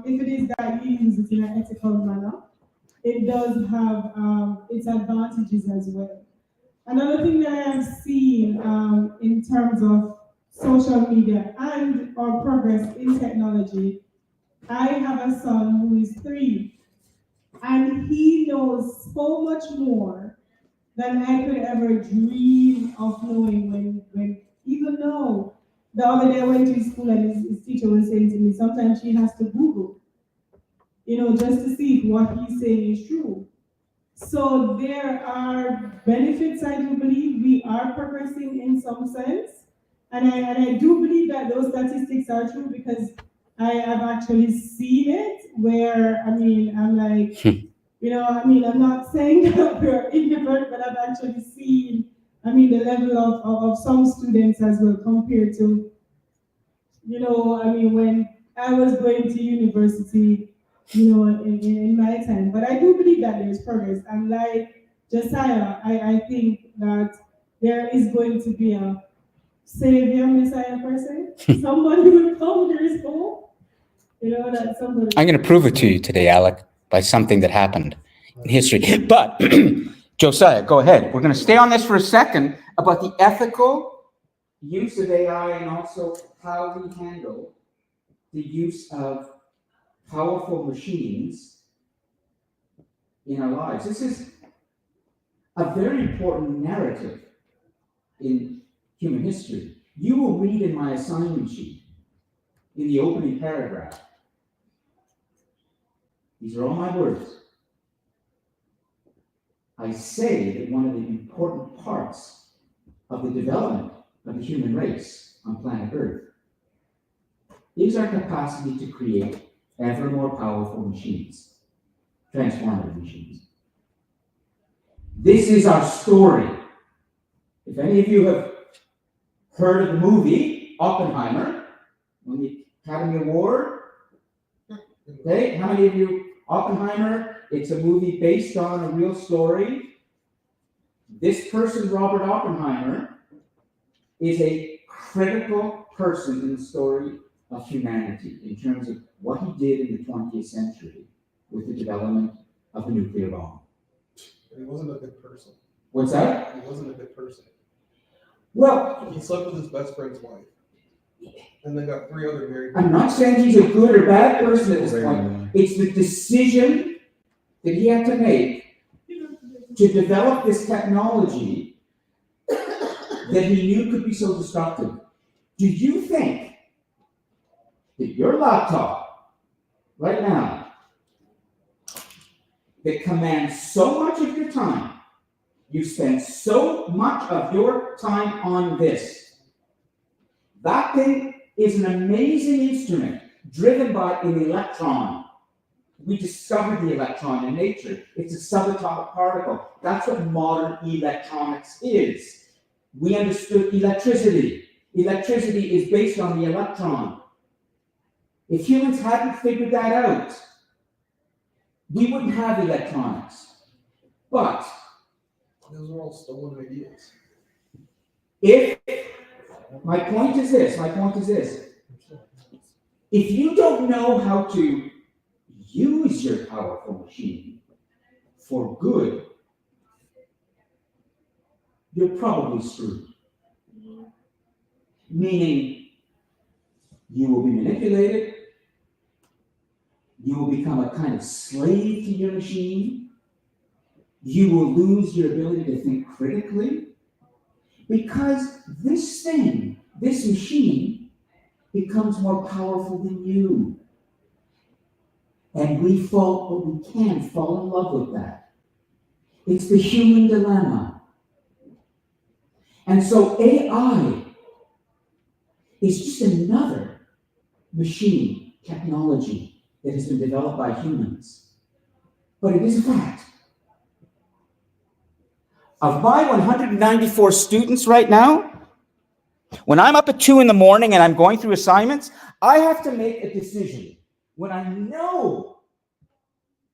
if it is that you use it in an ethical manner, it does have its advantages as well. Another thing that I have seen in terms of social media and our progress in technology, I have a son who is 3, and he knows so much more than I could ever dream of knowing when even though the other day I went to his school and his teacher was saying to me, sometimes she has to Google, just to see if what he's saying is true. So there are benefits, I do believe we are progressing in some sense. And I do believe that those statistics are true because I have actually seen it where, I'm like, I'm not saying that we're ignorant, but I've actually seen, the level of some students as well compared to, when I was going to university, in my time. But I do believe that there's progress. And like Josiah, I think that there is going to be a savior, Messiah person. Somebody will come, there is hope. That somebody. I'm going to prove it to you today, Alec, by something that happened in history. But Josiah, go ahead. We're going to stay on this for a second about the ethical Use of AI and also how we handle the use of powerful machines in our lives. This is a very important narrative in human history. You will read in my assignment sheet, in the opening paragraph, these are all my words. I say that one of the important parts of the development of the human race on planet Earth is our capacity to create ever more powerful machines, transformative machines. This is our story. If any of you have heard of the movie Oppenheimer, won the Academy Award, okay, how many of you, Oppenheimer, it's a movie based on a real story. This person, Robert Oppenheimer, is a critical person in the story of humanity in terms of what he did in the 20th century with the development of the nuclear bomb. He wasn't a good person. What's that? He wasn't a good person. Well, He slept with his best friend's wife. And then got 3 other married I'm people. not saying he's a good or bad person at this point. It's the decision that he had to make to develop this technology that he knew could be so destructive. Do you think that your laptop right now that commands so much of your time, you spend so much of your time on this, that thing is an amazing instrument driven by an electron. We discovered the electron in nature. It's a subatomic particle. That's what modern electronics is. We understood electricity. Electricity is based on the electron. If humans hadn't figured that out, we wouldn't have electronics. But Those are all stolen ideas. if, my point is this, if you don't know how to use your powerful machine for good, you're probably screwed. Meaning, you will be manipulated, you will become a kind of slave to your machine, you will lose your ability to think critically, because this thing, this machine, becomes more powerful than you. And we can fall in love with that. It's the human dilemma. And so AI is just another machine technology that has been developed by humans. But it is a fact. Of my 194 students right now, when I'm up at 2 in the morning and I'm going through assignments, I have to make a decision. When I know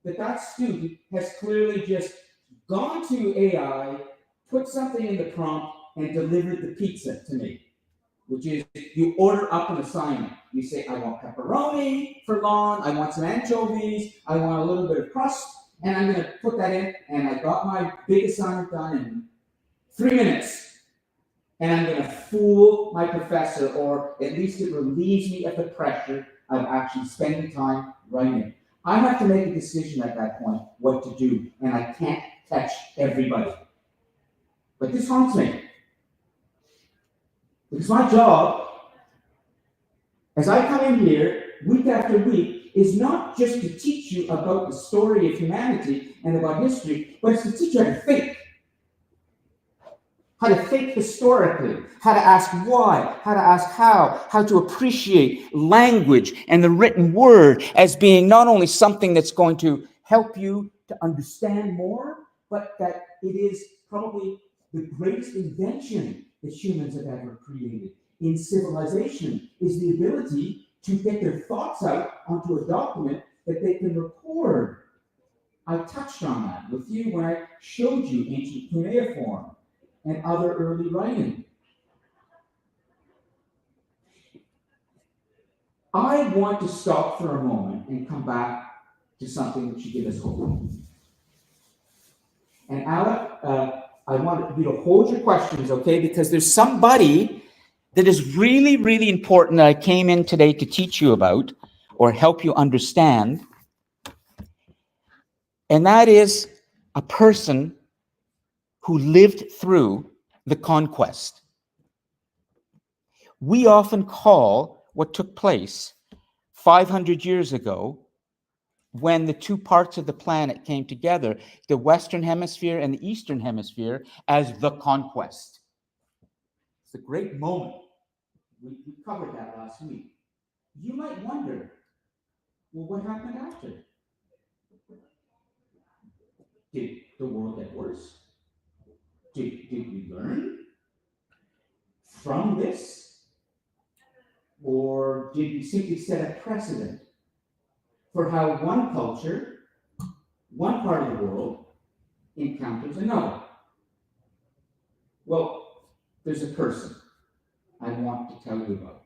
that that student has clearly just gone to AI, put something in the prompt, and delivered the pizza to me, which is you order up an assignment. You say, I want pepperoni for long, I want some anchovies, I want a little bit of crust, and I'm going to put that in, and I got my big assignment done in 3 minutes. And I'm going to fool my professor, or at least it relieves me of the pressure of actually spending time writing. I have to make a decision at that point what to do, and I can't catch everybody. But this haunts me. Because my job, as I come in here week after week, is not just to teach you about the story of humanity and about history, but it's to teach you how to think. How to think historically, how to ask why, how to ask how to appreciate language and the written word as being not only something that's going to help you to understand more, but that it is probably the greatest invention that humans have ever created in civilization, is the ability to get their thoughts out onto a document that they can record. I touched on that with you when I showed you ancient cuneiform and other early writing. I want to stop for a moment and come back to something that should give us hope. And Alec, I want you to hold your questions, okay? Because there's somebody that is really, really important that I came in today to teach you about or help you understand. And that is a person who lived through the conquest. We often call what took place 500 years ago, when the two parts of the planet came together, the Western Hemisphere and the Eastern Hemisphere, as the conquest. It's a great moment. We covered that last week. You might wonder, well, what happened after? Did the world get worse? Did we learn from this? Or did we simply set a precedent for how one culture, one part of the world, encounters another? Well, there's a person I want to tell you about.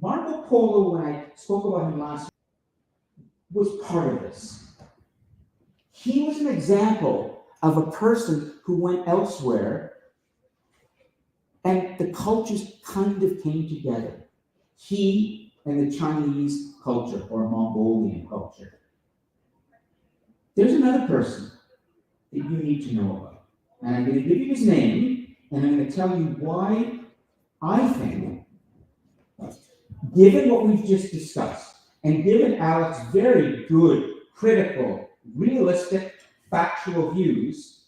Marco Polo, when I spoke about him last week, was part of this. He was an example of a person who went elsewhere and the cultures kind of came together. He and the Chinese culture or Mongolian culture. There's another person that you need to know about. And I'm going to give you his name, and I'm going to tell you why I think, given what we've just discussed, and given Alex's very good, critical, realistic, factual views,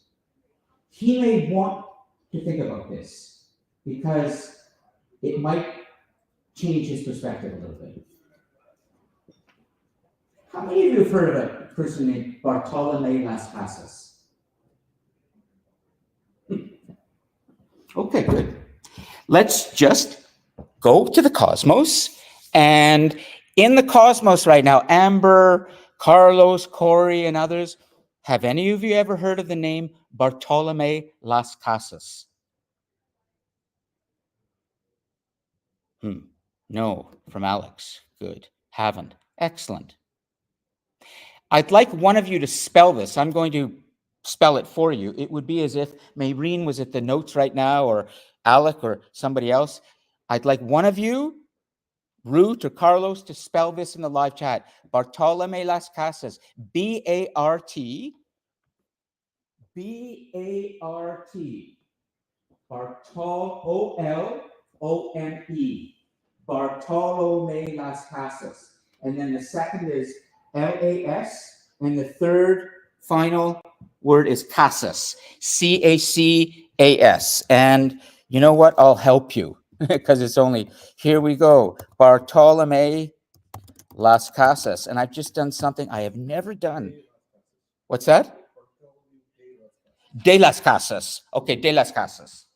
he may want to think about this because it might change his perspective a little bit. How many of you have heard of a person named Bartolomé Las Casas? Okay, good. Let's just go to the Cosmos. And in the Cosmos right now, Amber, Carlos, Corey, and others, have any of you ever heard of the name Bartolomé Las Casas? No, from Alex. Good. Haven't. Excellent. I'd like one of you to spell this. I'm going to spell it for you. It would be as if Maureen was at the notes right now, or Alec, or somebody else. I'd like one of you, Ruth or Carlos, to spell this in the live chat. Bartolomé Las Casas. B-A-R-T. B-A-R-T. O-L-O-M-E. Bartolomé Las Casas. And then the second is L-A-S. And the third final word is Casas. C-A-C-A-S. And you know what? I'll help you because it's only, here we go. Bartolomé Las Casas. And I've just done something I have never done. What's that? De las Casas. Okay, de las Casas.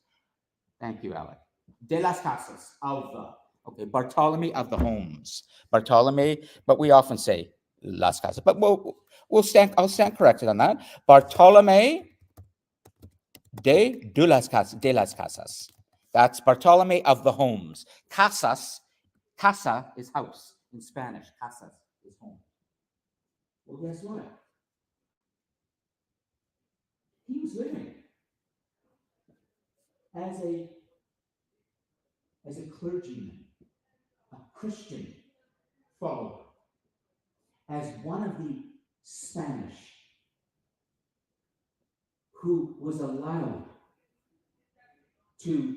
Thank you, Alec. De las Casas, of the. Okay, Bartolome of the homes. Bartolome, but we often say Las Casas. But I'll stand corrected on that. Bartolome de las Casas. That's Bartolome of the homes. Casas, casa is house in Spanish. Casas is home. Well, guess what? He was living as a clergyman, a Christian follower, as one of the Spanish who was allowed to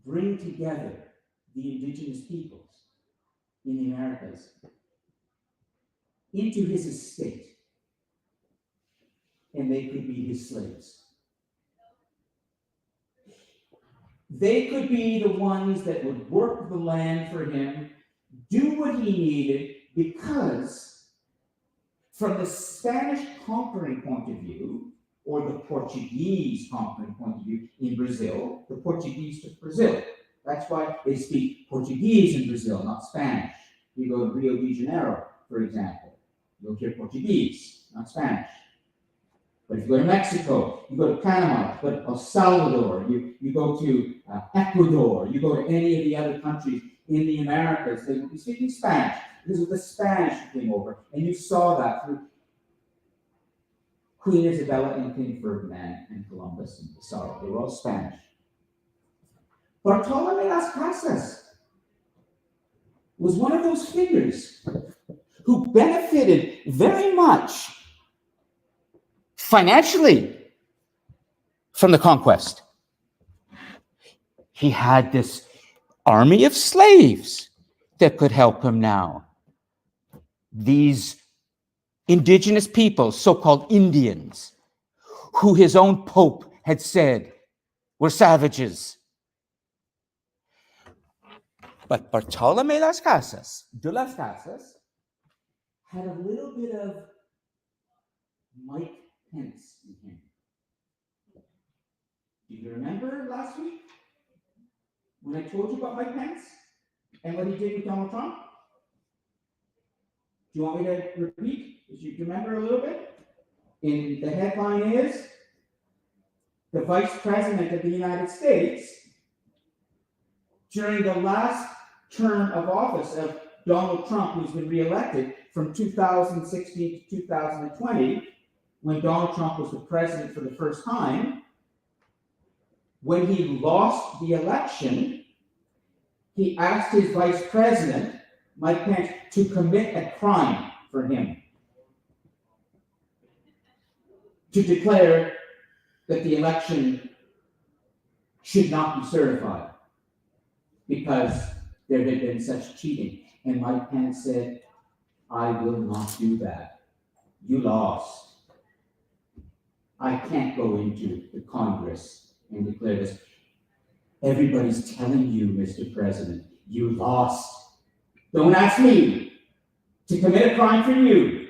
bring together the indigenous peoples in the Americas into his estate, and they could be his slaves. They could be the ones that would work the land for him, do what he needed, because from the Spanish conquering point of view, or the Portuguese conquering point of view in Brazil, the Portuguese took Brazil. That's why they speak Portuguese in Brazil, not Spanish. You go to Rio de Janeiro, for example, you'll hear Portuguese, not Spanish. But if you go to Mexico, you go to Panama, you go to El Salvador, you go to Ecuador, you go to any of the other countries in the Americas, they will be speaking Spanish. This was the Spanish who came over, and you saw that through Queen Isabella and King Ferdinand and Columbus and Pizarro. They were all Spanish. Bartolomé Las Casas was one of those figures who benefited very much financially from the conquest. He had this army of slaves that could help him now. These indigenous peoples, so-called Indians, who his own Pope had said were savages. But Bartolomé Las Casas, de las Casas, had a little bit of Mike Pence in him. Do you remember last week when I told you about Mike Pence and what he did with Donald Trump? Do you want me to repeat? Do you remember a little bit? And the headline is, the Vice President of the United States, during the last term of office of Donald Trump, who's been reelected from 2016 to 2020, when Donald Trump was the president for the first time. When he lost the election, he asked his vice president, Mike Pence, to commit a crime for him, to declare that the election should not be certified because there had been such cheating. And Mike Pence said, I will not do that. You lost. I can't go into the Congress and declare this. Everybody's telling you, Mr. President, you lost. Don't ask me to commit a crime for you,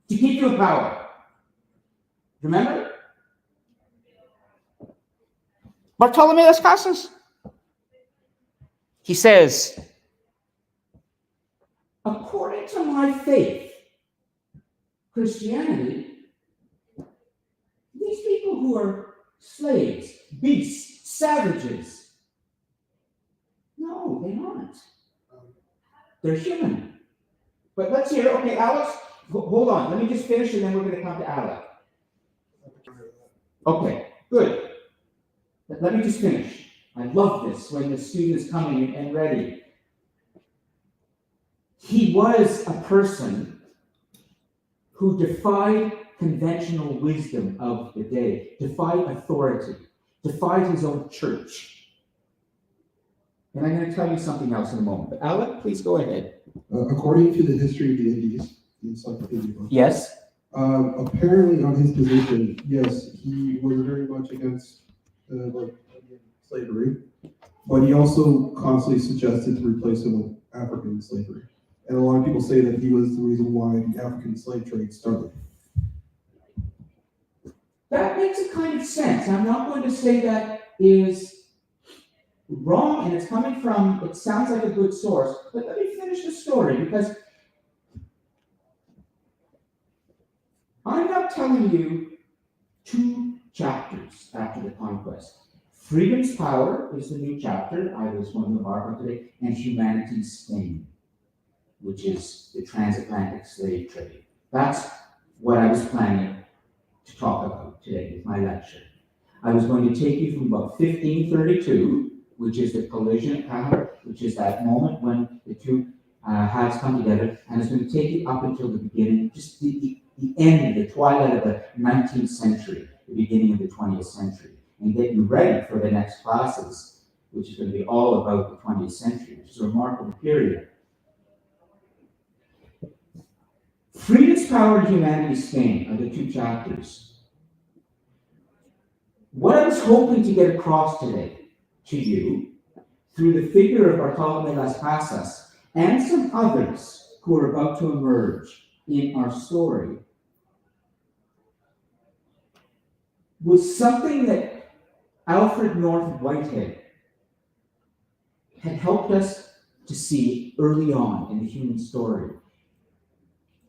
to keep you in power. Remember? Bartolome Las Casas. He says, according to my faith, Christianity, these people who are slaves, beasts, savages, no, they aren't. They're human. But let's hear, okay, Alex, hold on. Let me just finish and then we're going to come to Alec. Okay, good. Let me just finish. I love this when the student is coming and ready. He was a person who defied conventional wisdom of the day, defied authority, defied his own church. And I'm going to tell you something else in a moment. But Alec, please go ahead. According to the history of the Indies, the encyclopedia book, Yes? apparently on his position, yes, he was very much against slavery, but he also constantly suggested to replace it with African slavery. And a lot of people say that he was the reason why the African slave trade started. That makes a kind of sense. I'm not going to say that is wrong, and it's coming from, it sounds like a good source, but let me finish the story, because I'm not telling you 2 chapters after the conquest. Freedom's Power is the new chapter. I was one of the Barbara today, and Humanity's Stain, which is the transatlantic slave trade. That's what I was planning to talk about today with my lecture. I was going to take you from about 1532, which is the collision at Canada, which is that moment when the two halves come together, and I was going to take you up until the beginning, just the end, the twilight of the 19th century, the beginning of the 20th century, and get you ready for the next classes, which is going to be all about the 20th century, which is a remarkable period. Freedom's Power and Humanity's Stain are the 2 chapters. What I was hoping to get across today to you, through the figure of Bartolome Las Casas and some others who are about to emerge in our story, was something that Alfred North Whitehead had helped us to see early on in the human story.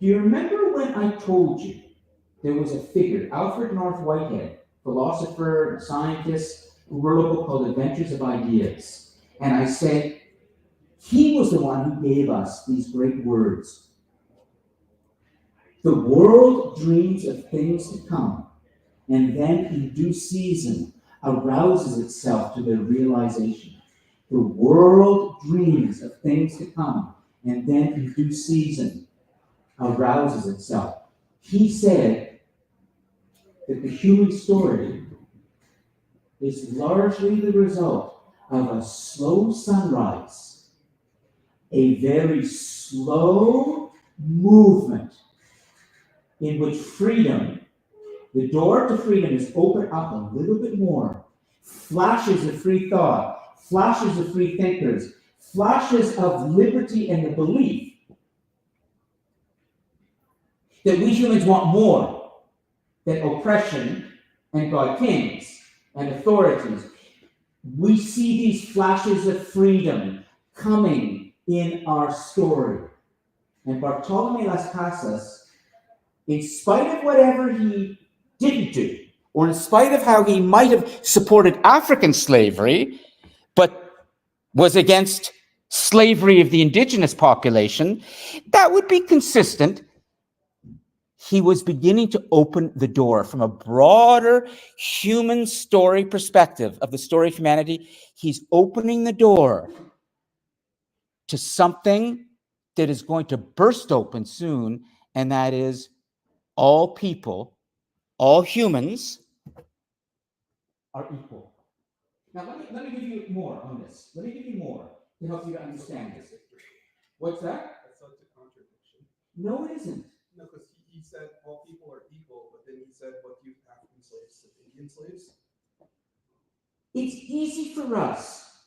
Do you remember when I told you there was a figure, Alfred North Whitehead, philosopher, scientist, who wrote a book called Adventures of Ideas? And I said, he was the one who gave us these great words. The world dreams of things to come, and then in due season arouses itself to their realization. The world dreams of things to come, and then in due season arouses itself. He said that the human story is largely the result of a slow sunrise, a very slow movement in which freedom, the door to freedom, is opened up a little bit more. Flashes of free thought, flashes of free thinkers, flashes of liberty and the belief that we humans want more than oppression and God kings and authorities. We see these flashes of freedom coming in our story. And Bartolome Las Casas, in spite of whatever he didn't do, or in spite of how he might have supported African slavery, but was against slavery of the indigenous population, that would be consistent. He was beginning to open the door from a broader human story perspective of the story of humanity. He's opening the door to something that is going to burst open soon, and that is all people, all humans are equal. Now, let me give you more on this. Let me give you more to help you to understand this. What's that? That's such a contradiction. No, it isn't. No, because he said all people are equal, but then he said, what do you African slaves to Indian slaves? It's easy for us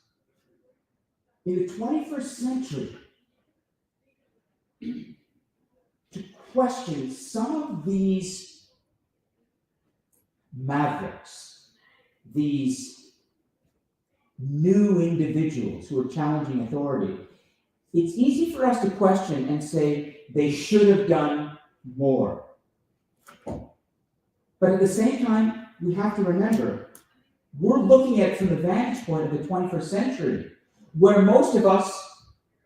in the 21st century to question some of these mavericks, these new individuals who are challenging authority. It's easy for us to question and say they should have done more. But at the same time, we have to remember, we're looking at it from the vantage point of the 21st century, where most of us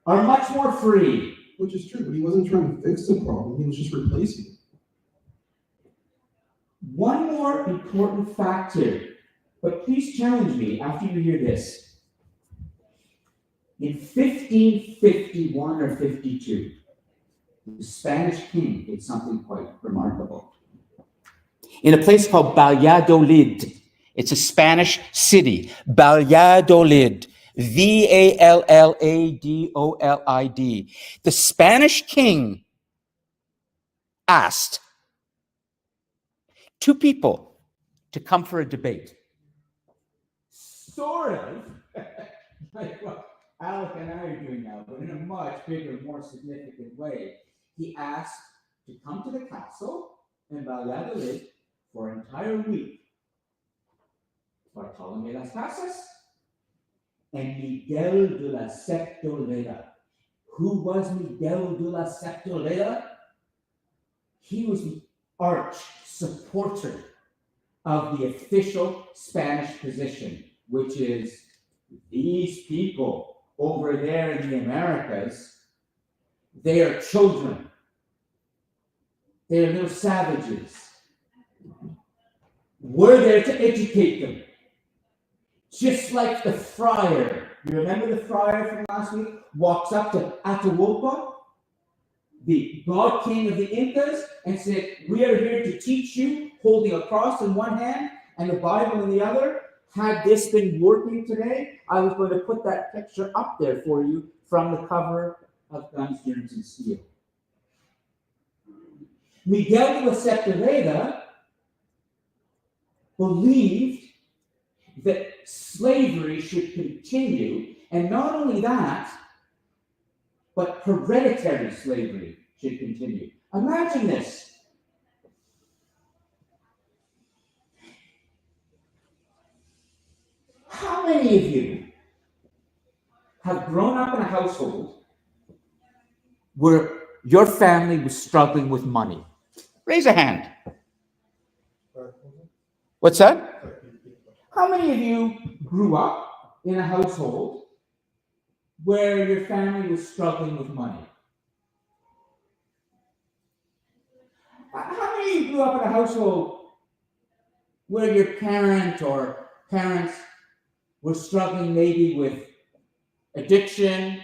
are much more free. Which is true, but he wasn't trying to fix the problem, he was just replacing it. One more important fact here, but please challenge me after you hear this. In 1551 or 52, the Spanish king did something quite remarkable. In a place called Valladolid, it's a Spanish city, Valladolid, Valladolid. The Spanish king asked two people to come for a debate. Sort of like what Alec and I are doing now, but in a much bigger, more significant way. He asked to come to the castle in Valladolid for an entire week. Bartolomé Las Casas and Miguel de la Septolveda. Who was Miguel de la Septolveda? He was the arch supporter of the official Spanish position, which is these people over there in the Americas, they are children. They are little savages. We're there to educate them. Just like the friar, you remember the friar from last week, walks up to Atahualpa, the god king of the Incas, and said, we are here to teach you, holding a cross in one hand and the Bible in the other. Had this been working today, I was going to put that picture up there for you from the cover of Guns, Germs, and Steel. Miguel de la Septolveda believed that slavery should continue, and not only that, but hereditary slavery should continue. Imagine this. How many of you have grown up in a household where your family was struggling with money? Raise a hand. What's that? How many of you grew up in a household where your family was struggling with money? How many of you grew up in a household where your parent or parents were struggling maybe with addiction,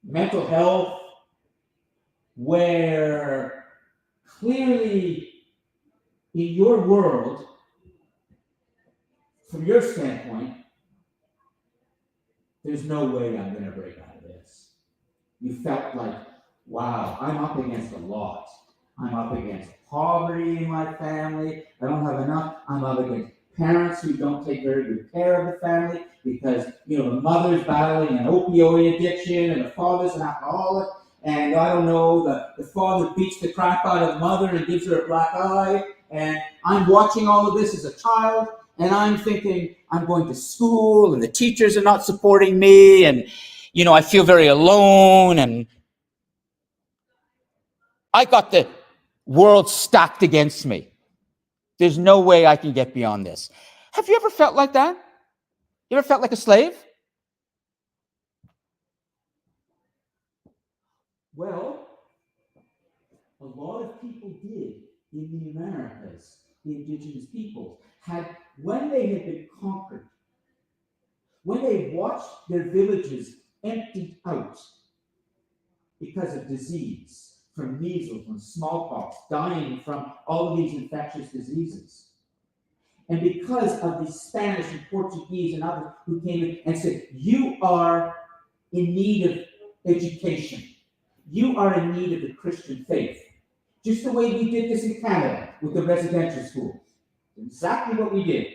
mental health, where clearly in your world, from your standpoint, there's no way I'm going to break out of this. You felt like, wow, I'm up against a lot. I'm up against poverty in my family. I don't have enough. I'm up against parents who don't take very good care of the family because, the mother's battling an opioid addiction and the father's an alcoholic. And I don't know, the father beats the crap out of the mother and gives her a black eye. And I'm watching all of this as a child. And I'm thinking, I'm going to school and the teachers are not supporting me. And, I feel very alone. And I got the world stacked against me. There's no way I can get beyond this. Have you ever felt like that? You ever felt like a slave? Well, a lot of people did in the Americas, the indigenous peoples, when they had been conquered, when they watched their villages emptied out because of disease, from measles, from smallpox, dying from all of these infectious diseases. And because of the Spanish and Portuguese and others who came in and said, you are in need of education. You are in need of the Christian faith. Just the way we did this in Canada with the residential schools. Exactly what we did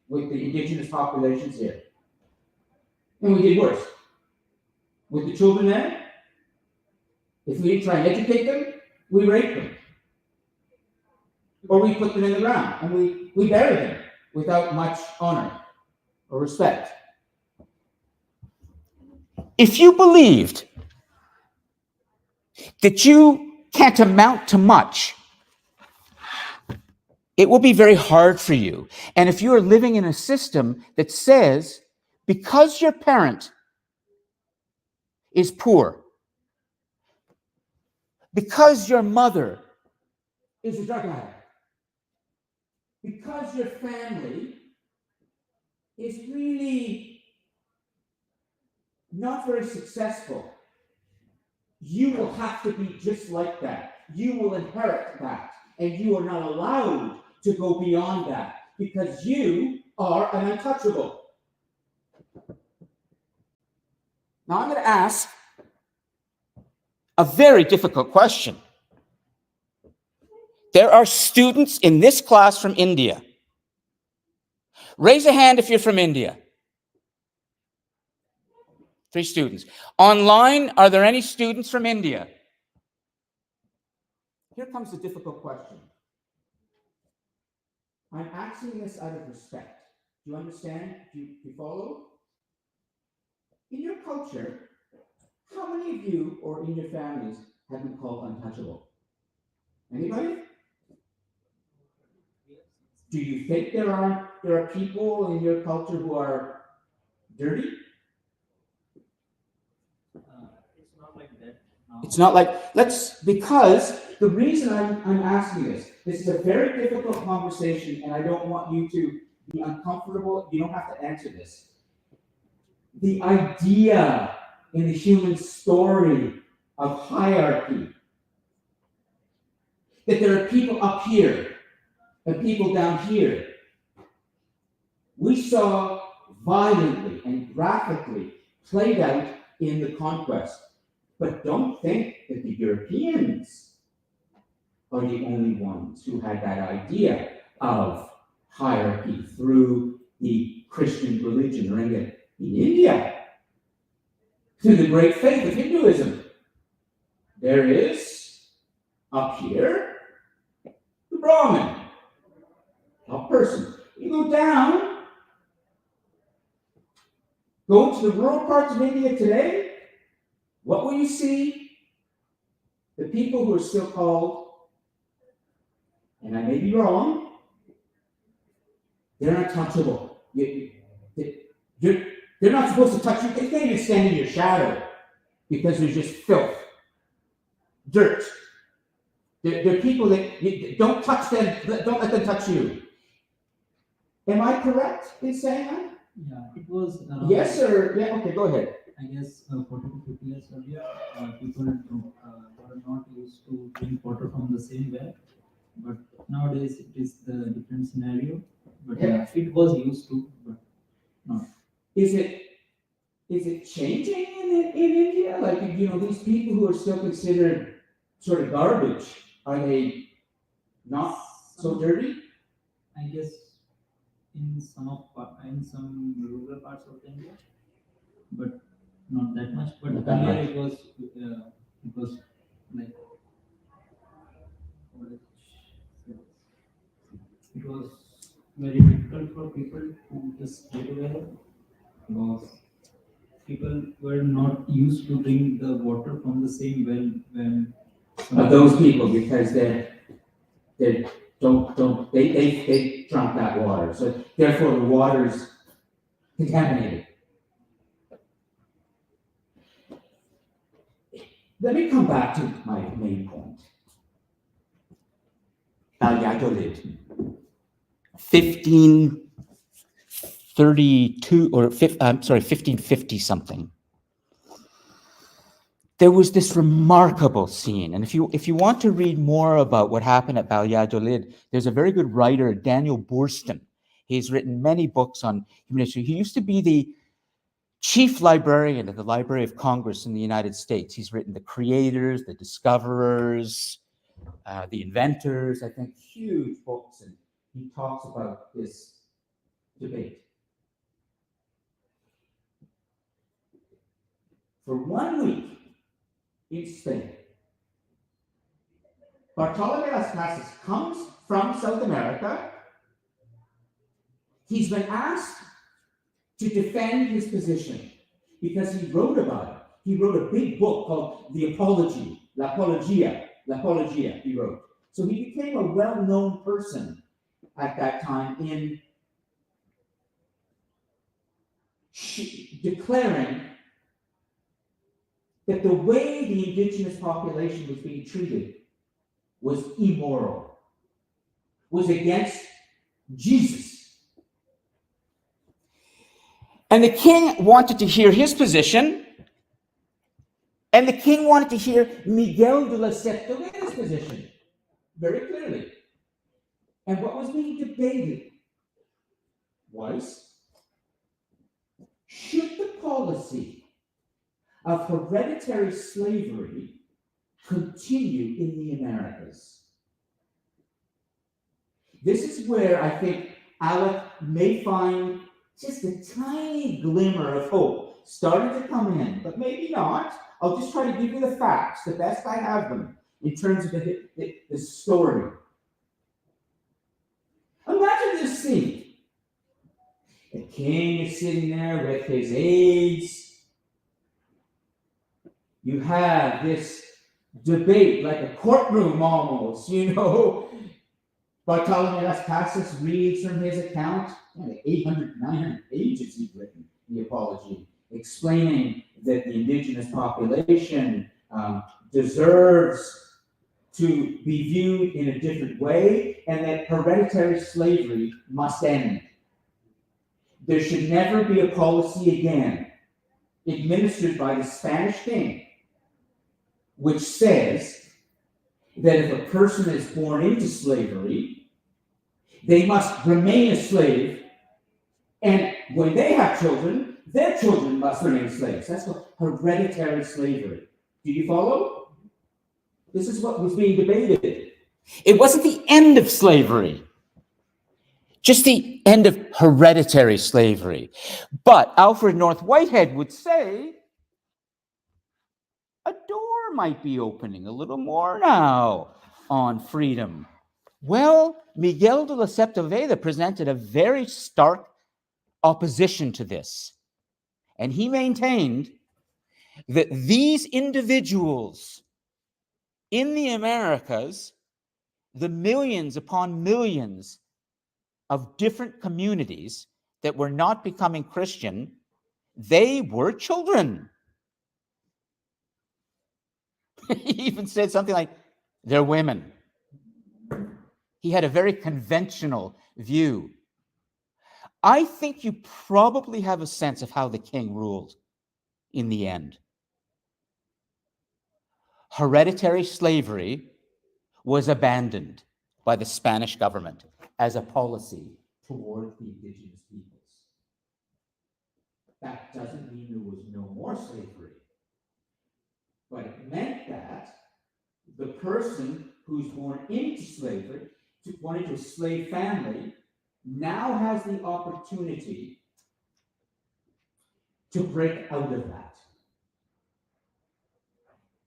with the indigenous populations here. And we did worse. With the children there, if we didn't try and educate them, we raped them. Or we put them in the ground and we buried them without much honor or respect. If you believed that you can't amount to much, it will be very hard for you. And if you are living in a system that says, because your parent is poor, because your mother Is a drug addict. Because your family is really not very successful, you will have to be just like that. You will inherit that. And you are not allowed to go beyond that because you are an untouchable. now I'm going to ask a very difficult question. There are students in this class from India. Raise a hand if you're from India. 3 students. Online, are there any students from India? Here comes the difficult question. I'm asking this out of respect. Do you understand? Do you follow? In your culture, how many of you or in your families have been called untouchable? Anybody? Do you think there are people in your culture who are dirty? It's not like that. No. It's not like, because the reason I'm asking this is a very difficult conversation and I don't want you to be uncomfortable. You don't have to answer this. The idea in the human story of hierarchy, that there are people up here and people down here, we saw violently and graphically played out in the conquest. But don't think that the Europeans are the only ones who had that idea of hierarchy through the Christian religion or in India, through the great faith of Hinduism. There is, up here, the Brahmin, a person. You go down, go to the rural parts of India today, what will you see? The people who are still called, and I may be wrong, they're untouchable. They're not supposed to touch you. They can't even stand in your shadow because there's just filth, dirt. They're people that you don't touch them. Don't let them touch you. Am I correct in saying that? Yeah, it was. Yes or yeah? Okay, go ahead. I guess 40 to 50 years earlier, people were not used to drink water from the same well. But nowadays it is the different scenario. But Yeah. it was used to, but not. Is it changing in India? Like, these people who are still considered sort of garbage, are they not so dirty? I guess in some rural parts of India, but not that much. But Not that earlier much. it was like it was very difficult for people to just stay together because people were not used to drink the water from the same well when Of those people, because they drunk that water, so therefore the water's contaminated. Let me come back to my main point. Valladolid, 1532 or 1550 something. There was this remarkable scene, and if you want to read more about what happened at Valladolid, there's a very good writer, Daniel Boorstin. He's written many books on human history. He used to be the chief librarian at the Library of Congress in the United States. He's written The Creators, The Discoverers, The Inventors, I think, huge books, and he talks about this debate. For 1 week in Spain, Bartolomé de las Casas comes from South America. He's been asked to defend his position because he wrote about it. He wrote a big book called The Apology, La Apologia, he wrote. So he became a well-known person at that time in declaring that the way the indigenous population was being treated was immoral, was against Jesus. And the king wanted to hear his position, and the king wanted to hear Miguel de la Septoveda's position very clearly. And what was being debated was, should the policy of hereditary slavery continue in the Americas? This is where I think Alec may find just a tiny glimmer of hope starting to come in, but maybe not. I'll just try to give you the facts, the best I have them, in terms of the story. Imagine this scene. The king is sitting there with his aides. You have this debate, like a courtroom almost, you know. Bartolomé de las Casas reads from his account, 800, 900 pages he's written, the Apology, explaining that the indigenous population deserves to be viewed in a different way, and that hereditary slavery must end. There should never be a policy again administered by the Spanish king which says that if a person is born into slavery, they must remain a slave, and when they have children, their children must remain slaves. That's what hereditary slavery. Do you follow? This is what was being debated. It wasn't the end of slavery, just the end of hereditary slavery. But Alfred North Whitehead would say, a door might be opening a little more now on freedom. Well, Miguel de la Septoveda presented a very stark opposition to this. And he maintained that these individuals in the Americas, the millions upon millions of different communities that were not becoming Christian, they were children. He even said something like, they're women. He had a very conventional view. I think you probably have a sense of how the king ruled in the end. Hereditary slavery was abandoned by the Spanish government as a policy toward the indigenous peoples. That doesn't mean there was no more slavery, but it meant that the person who's born into slavery, born into a slave family, now has the opportunity to break out of that.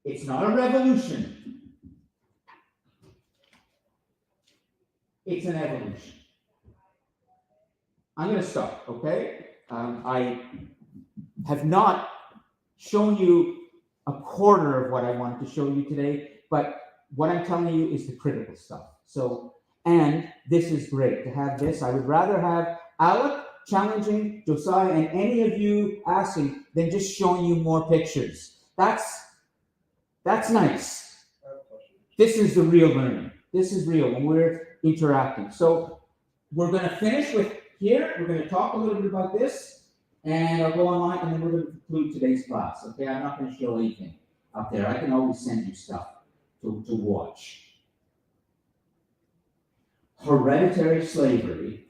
It's not a revolution. It's an evolution. I'm going to stop, okay? I have not shown you a quarter of what I wanted to show you today, but what I'm telling you is the critical stuff. So, and this is great to have this. I would rather have Alec challenging Josiah and any of you asking than just showing you more pictures. That's That's nice. I have a question. This is the real learning. This is real when we're interacting. So we're going to finish with here. We're going to talk a little bit about this, and I'll go online, and then we're going to conclude today's class. Okay, I'm not going to show anything up there. I can always send you stuff to watch. Hereditary slavery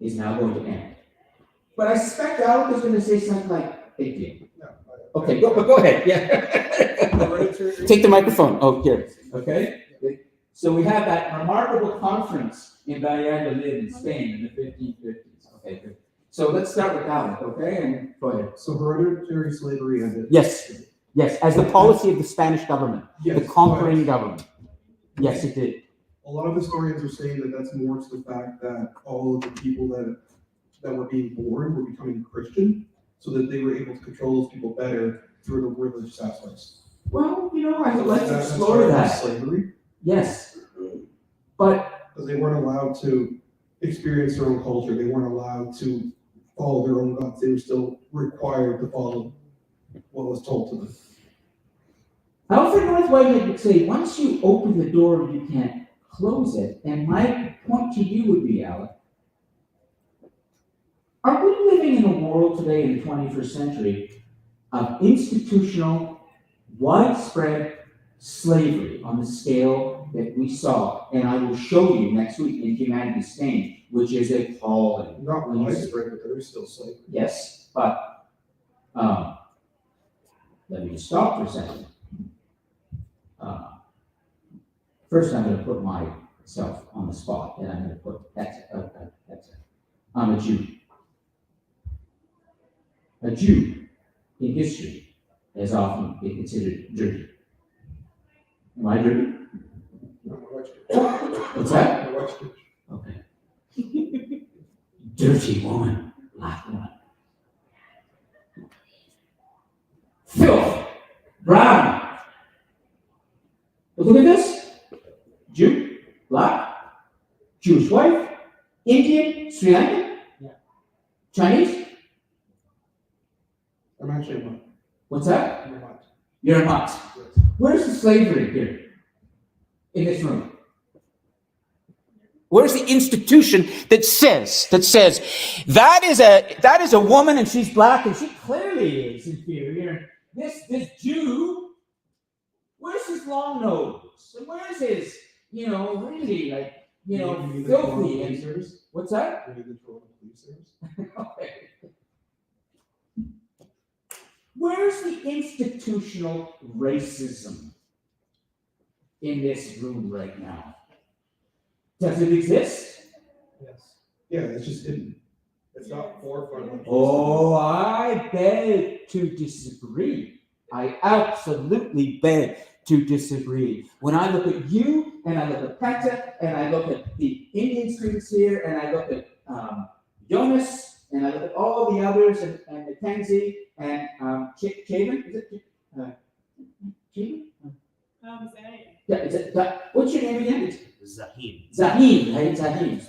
is now going to end. But I suspect Alec is going to say something like, big deal. No, Okay, go ahead. Yeah. Hereditary- Take the microphone. Oh, here. Okay. So we had that remarkable conference in Valladolid in Spain in the 1550s. Okay, good. So let's start with Alec, okay? And go ahead. So hereditary slavery ended. Yes, as the policy of the Spanish government, the Yes, conquering government. Yes, it did. but a lot of historians are saying that that's more to the fact that all of the people that were being born were becoming Christian, so that they were able to control those people better through the religious aspects. Well, let's That's explore part of that. Slavery, Yes. But, because they weren't allowed to experience their own culture. They weren't allowed to follow their own gods. They were still required to follow what was told to them. Alfred North Whitehead would say, once you open the door, you can't close it. And my point to you would be, Alec, are we living in a world today in the 21st century of institutional, widespread slavery on the scale that we saw? And I will show you next week in Humanity Spain, which is appalling. Not When you see- widespread, but there is still slavery. Yes, but let me just stop for a second. First, I'm going to put myself on the spot, and I'm going to put that's it. I'm a Jew. A Jew in history has often been considered dirty. Am I dirty? Not my white church. What's that? My white church. Okay. Dirty woman, black woman. Filth, brown. But look at this. Jew, black, Jewish wife, Indian, Sri Lankan, Chinese. I'm actually a monk. What's that? I'm a monk. You're a mutt. Yes. Where's the slavery here in this room? Where's the institution that says that is a woman and she's black and she clearly is inferior? This Jew, where's his long nose? And where's his, really You mean the Toronto filthy Police and Service? what's that? You mean the Toronto Police Service? Okay. Where's the institutional racism in this room right now? Does it exist? Yes. Yeah, it's just hidden. It's not forefront. like it used to be. Oh, I beg to disagree. I absolutely beg to disagree. When I look at you, and I look at Penta, and I look at the Indian students here, and I look at Jonas, and I look at all the others, and Mackenzie, and Chapin, is it? Chapin? Zahid. Yeah, is it, what's your name again? Zahid. Zahid, right? Zahid.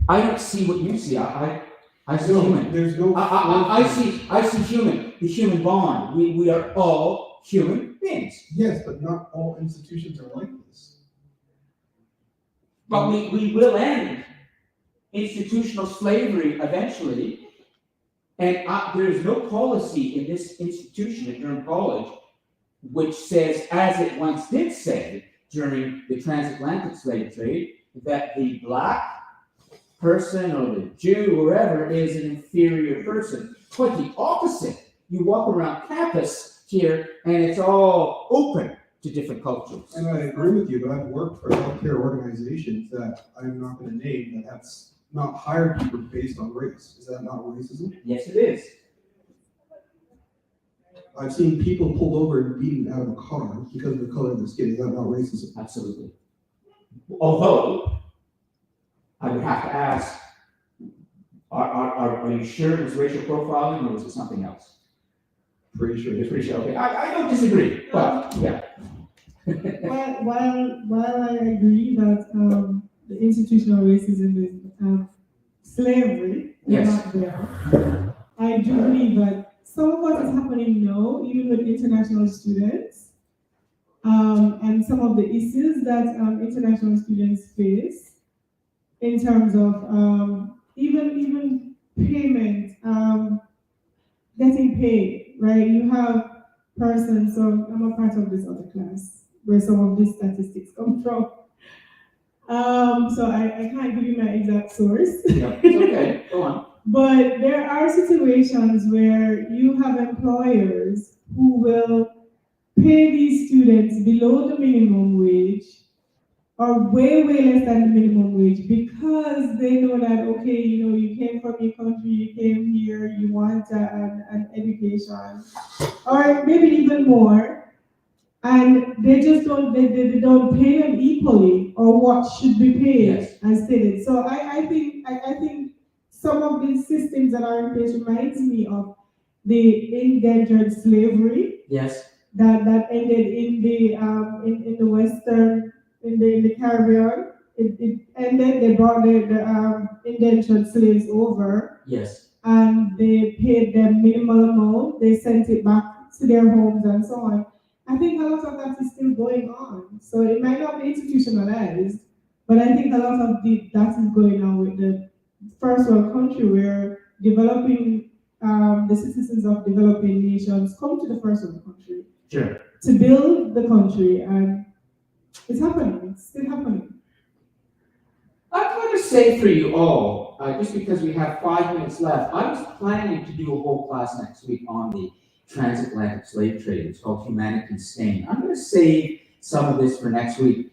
I don't see what you see. I see human. There's no. I see human. The human bond. We are all human beings. Yes, but not all institutions are like this. But we will end institutional slavery eventually. And there is no policy in this institution at Durham College which says, as it once did say during the transatlantic slave trade, that the black person or the Jew, whoever, is an inferior person. Quite the opposite. You walk around campus here and it's all open to different cultures. And I agree with you, but I've worked for healthcare organizations that I'm not going to name that's not hired people based on race. Is that not racism? Yes, it is. I've seen people pulled over and beaten out of a car because of the color of their skin. Is that not racism? Absolutely. Although, I would have to ask, are you sure it was racial profiling or was it something else? Pretty sure. It's pretty sure. Okay, I don't disagree, but yeah. While I agree that the institutional racism is slavery is Yes. not there, I do believe that some of what is happening now, even with international students, and some of the issues that international students face in terms of even payment, getting paid, right? You have persons, so I'm a part of this other class where some of these statistics come from. So I can't give you my exact source. Yeah, it's okay, go on. But there are situations where you have employers who will pay these students below the minimum wage or way less than the minimum wage because they know that, okay, you came from your country, you came here, you want an education, or maybe even more, and they just don't they don't pay them equally or what should be paid Yes. as stated. So I think some of these systems that are in place reminds me of the indentured slavery Yes. that ended in the Western in the Caribbean. It ended. They brought the indentured slaves over Yes. and they paid them minimal amount. They sent it back to their homes and so on. I think a lot of that is still going on. So it might not be institutionalized, but I think a lot of that is going on with the first world country where developing the citizens of developing nations come to the first world country Sure. to build the country, and it's happening. It's still happening. I'm going to say for you all, just because we have 5 minutes left, I was planning to do a whole class next week on the transatlantic slave trade. It's called Humanity's Stain. I'm going to save some of this for next week.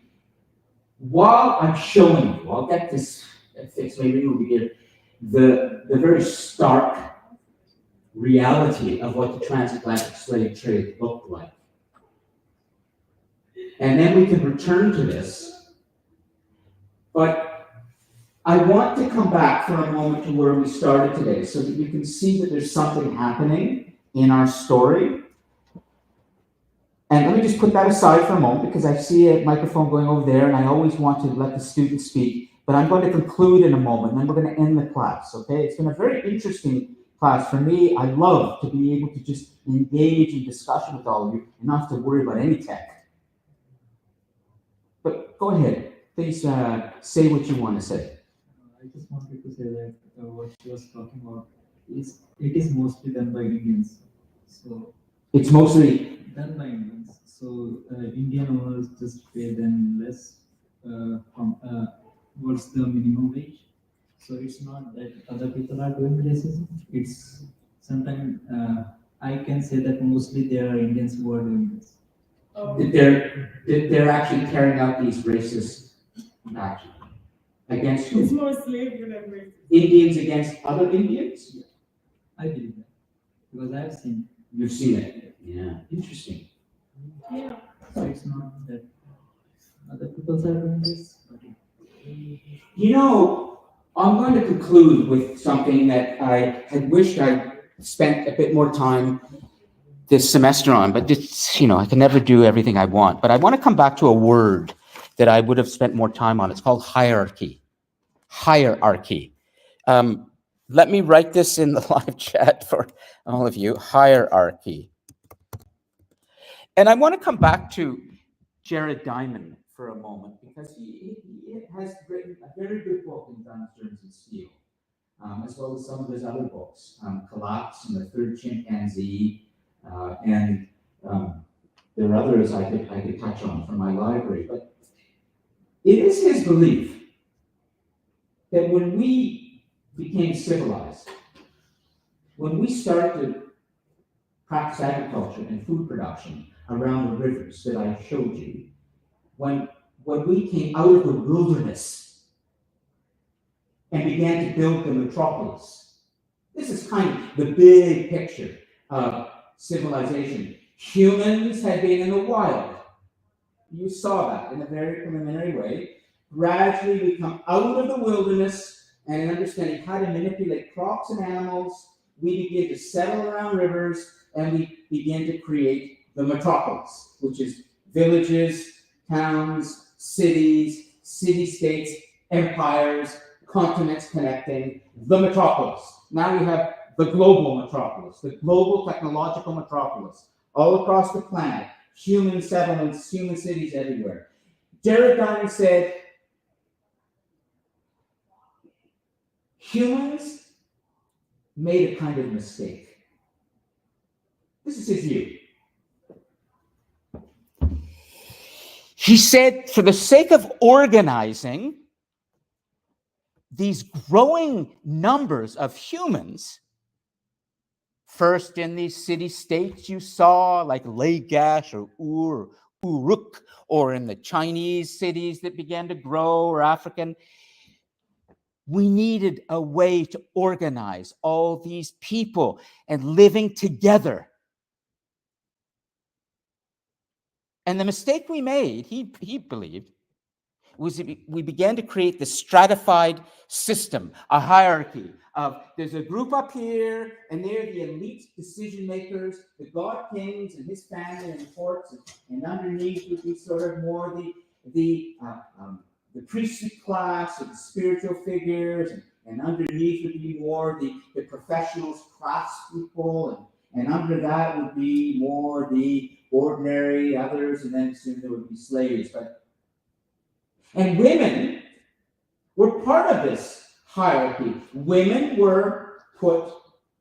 While I'm showing you, I'll get this fixed, maybe we'll begin, the very stark reality of what the transatlantic slave trade looked like. And then we can return to this. But I want to come back for a moment to where we started today so that you can see that there's something happening in our story. And let me just put that aside for a moment because I see a microphone going over there and I always want to let the students speak. But I'm going to conclude in a moment and then we're going to end the class, okay? It's been a very interesting class. For me, I love to be able to just engage in discussion with all of you and not have to worry about any tech. But go ahead, please say what you want to say. I just wanted to say that what she was talking about is mostly done by Indians. So It's mostly done by Indians. So Indian owners just pay them less what's the minimum wage. So it's not that other people are doing racism. It's sometimes I can say that mostly there are Indians who are doing this. they're actually carrying out these racist actions against It's who? more slavery than racism. Indians against other Indians? I believe that because I've seen. You've seen it. Yeah, interesting. Yeah. So it's not that other people are doing this. But You know, I'm going to conclude with something that I had wished I'd spent a bit more time this semester on, but it's, I can never do everything I want. But I want to come back to a word that I would have spent more time on. It's called hierarchy. Hierarchy. Let me write this in the live chat for all of you. Hierarchy. And I want to come back to Jared Diamond for a moment because he has written a very good book in Guns, Germs, and Steel, as well as some of his other books, Collapse and the Third Chimpanzee, and there are others I could touch on from my library. But it is his belief that when we became civilized, when we started to practice agriculture and food production around the rivers that I showed you, when we came out of the wilderness and began to build the metropolis, this is kind of the big picture of civilization. Humans had been in the wild. You saw that in a very preliminary way. Gradually, we come out of the wilderness and in understanding how to manipulate crops and animals, we begin to settle around rivers and we begin to create the metropolis, which is villages, towns, cities, city-states, empires, continents connecting, the metropolis. Now we have the global metropolis, the global technological metropolis, all across the planet, human settlements, human cities everywhere. Jared Diamond said, humans made a kind of mistake. This is his view. He said, for the sake of organizing these growing numbers of humans, first in these city-states you saw, like Lagash or Uruk, or in the Chinese cities that began to grow, or African, we needed a way to organize all these people and living together. And the mistake we made, he believed, was that we began to create this stratified system, a hierarchy of there's a group up here, and they're the elite decision makers, the god kings and his family and courts, and underneath would be sort of more the priestly class or the spiritual figures, and underneath would be more the professionals, craftspeople, and under that would be more the ordinary others, and then soon there would be slaves. And women were part of this hierarchy. Women were put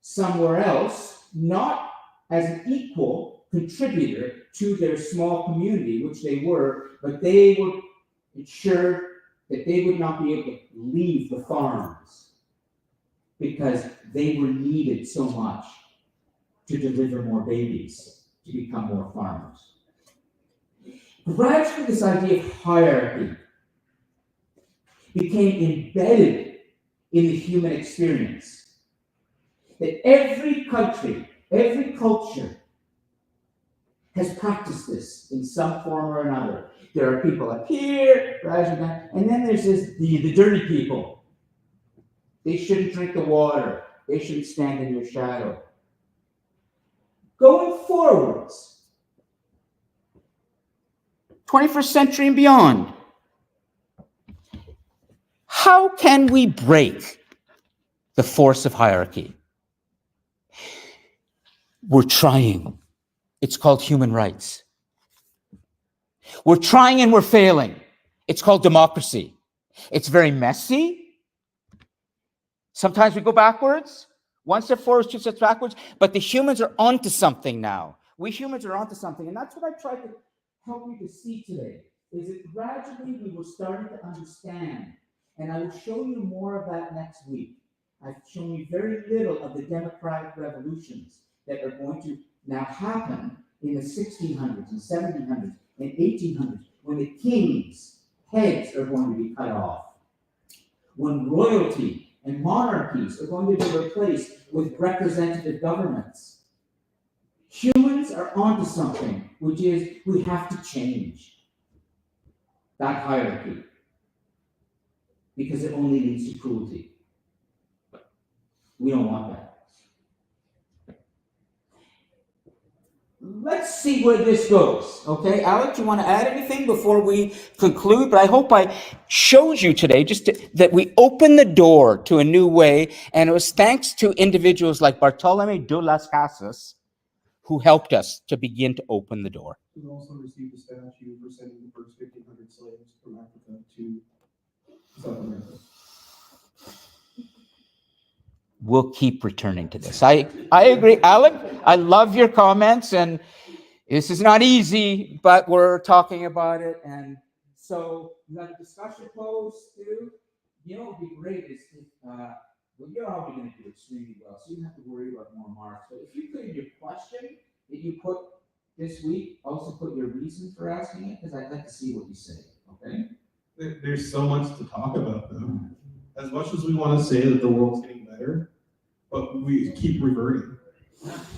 somewhere else, not as an equal contributor to their small community, which they were, but they were ensured that they would not be able to leave the farms because they were needed so much to deliver more babies, to become more farmers. Gradually, this idea of hierarchy became embedded in the human experience. That every country, every culture has practiced this in some form or another. There are people up here, and then there's the dirty people. They shouldn't drink the water. They shouldn't stand in your shadow. Going forwards, 21st century and beyond, how can we break the force of hierarchy? We're trying. It's called human rights. We're trying and we're failing. It's called democracy. It's very messy. Sometimes we go backwards. One step forward, two steps backwards. But the humans are onto something now. We humans are onto something. And that's what I tried to help you to see today, is that gradually we were starting to understand. And I will show you more of that next week. I've shown you very little of the democratic revolutions that are going to now happen in the 1600s and 1700s and 1800s, when the king's heads are going to be cut off, when royalty and monarchies are going to be replaced with representative governments. Humans are onto something, which is we have to change that hierarchy, because it only leads to cruelty. We don't want that. Let's see where this goes, okay? Alex, you want to add anything before we conclude? But I hope I showed you today that we opened the door to a new way, and it was thanks to individuals like Bartolomé de las Casas who helped us to begin to open the door. We also received a statue for sending the first 1,500 slaves from Africa to South America. We'll keep returning to this. I agree, Alec. I love your comments, and this is not easy, but we're talking about it. And so you have a discussion post too. You know what would be great is if, well, you're already going to do extremely well, so you don't have to worry about more marks. But if you could, in your question that you put this week, also put your reason for asking it, because I'd like to see what you say. Okay. There's so much to talk about, though. As much as we want to say that the world's getting better, but we keep reverting.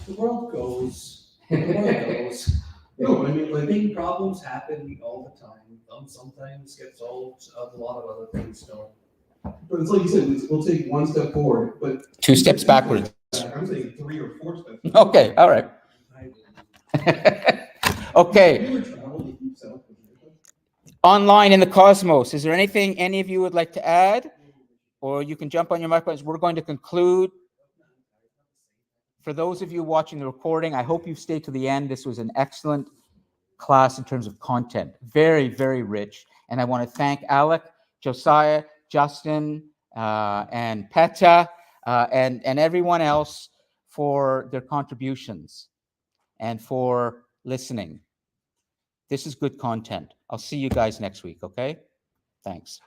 The world goes. The world goes. No, I mean, like, Big problems happen all the time. Sometimes get solved. A lot of other things don't. but it's like you said, we'll take one step forward, but Two steps backwards. I'm saying 3 or 4 steps. Okay, all right. Okay. Have you ever traveled to Deep South America? Online in the cosmos, is there anything any of you would like to add? Or you can jump on your microphones. We're going to conclude. for those of you watching the recording, I hope you've stayed to the end. This was an excellent class in terms of content. Very, very rich. And I want to thank Alec, Josiah, Justin, and Peta, and everyone else for their contributions and for listening. This is good content. I'll see you guys next week, okay? Thanks.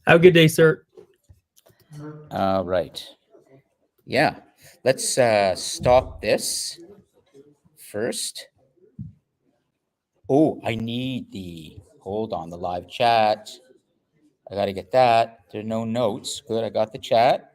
Have a good day, sir. All right. Yeah, let's stop this first. Oh, I need hold on, the live chat. I got to get that. There are no notes. Good, I got the chat.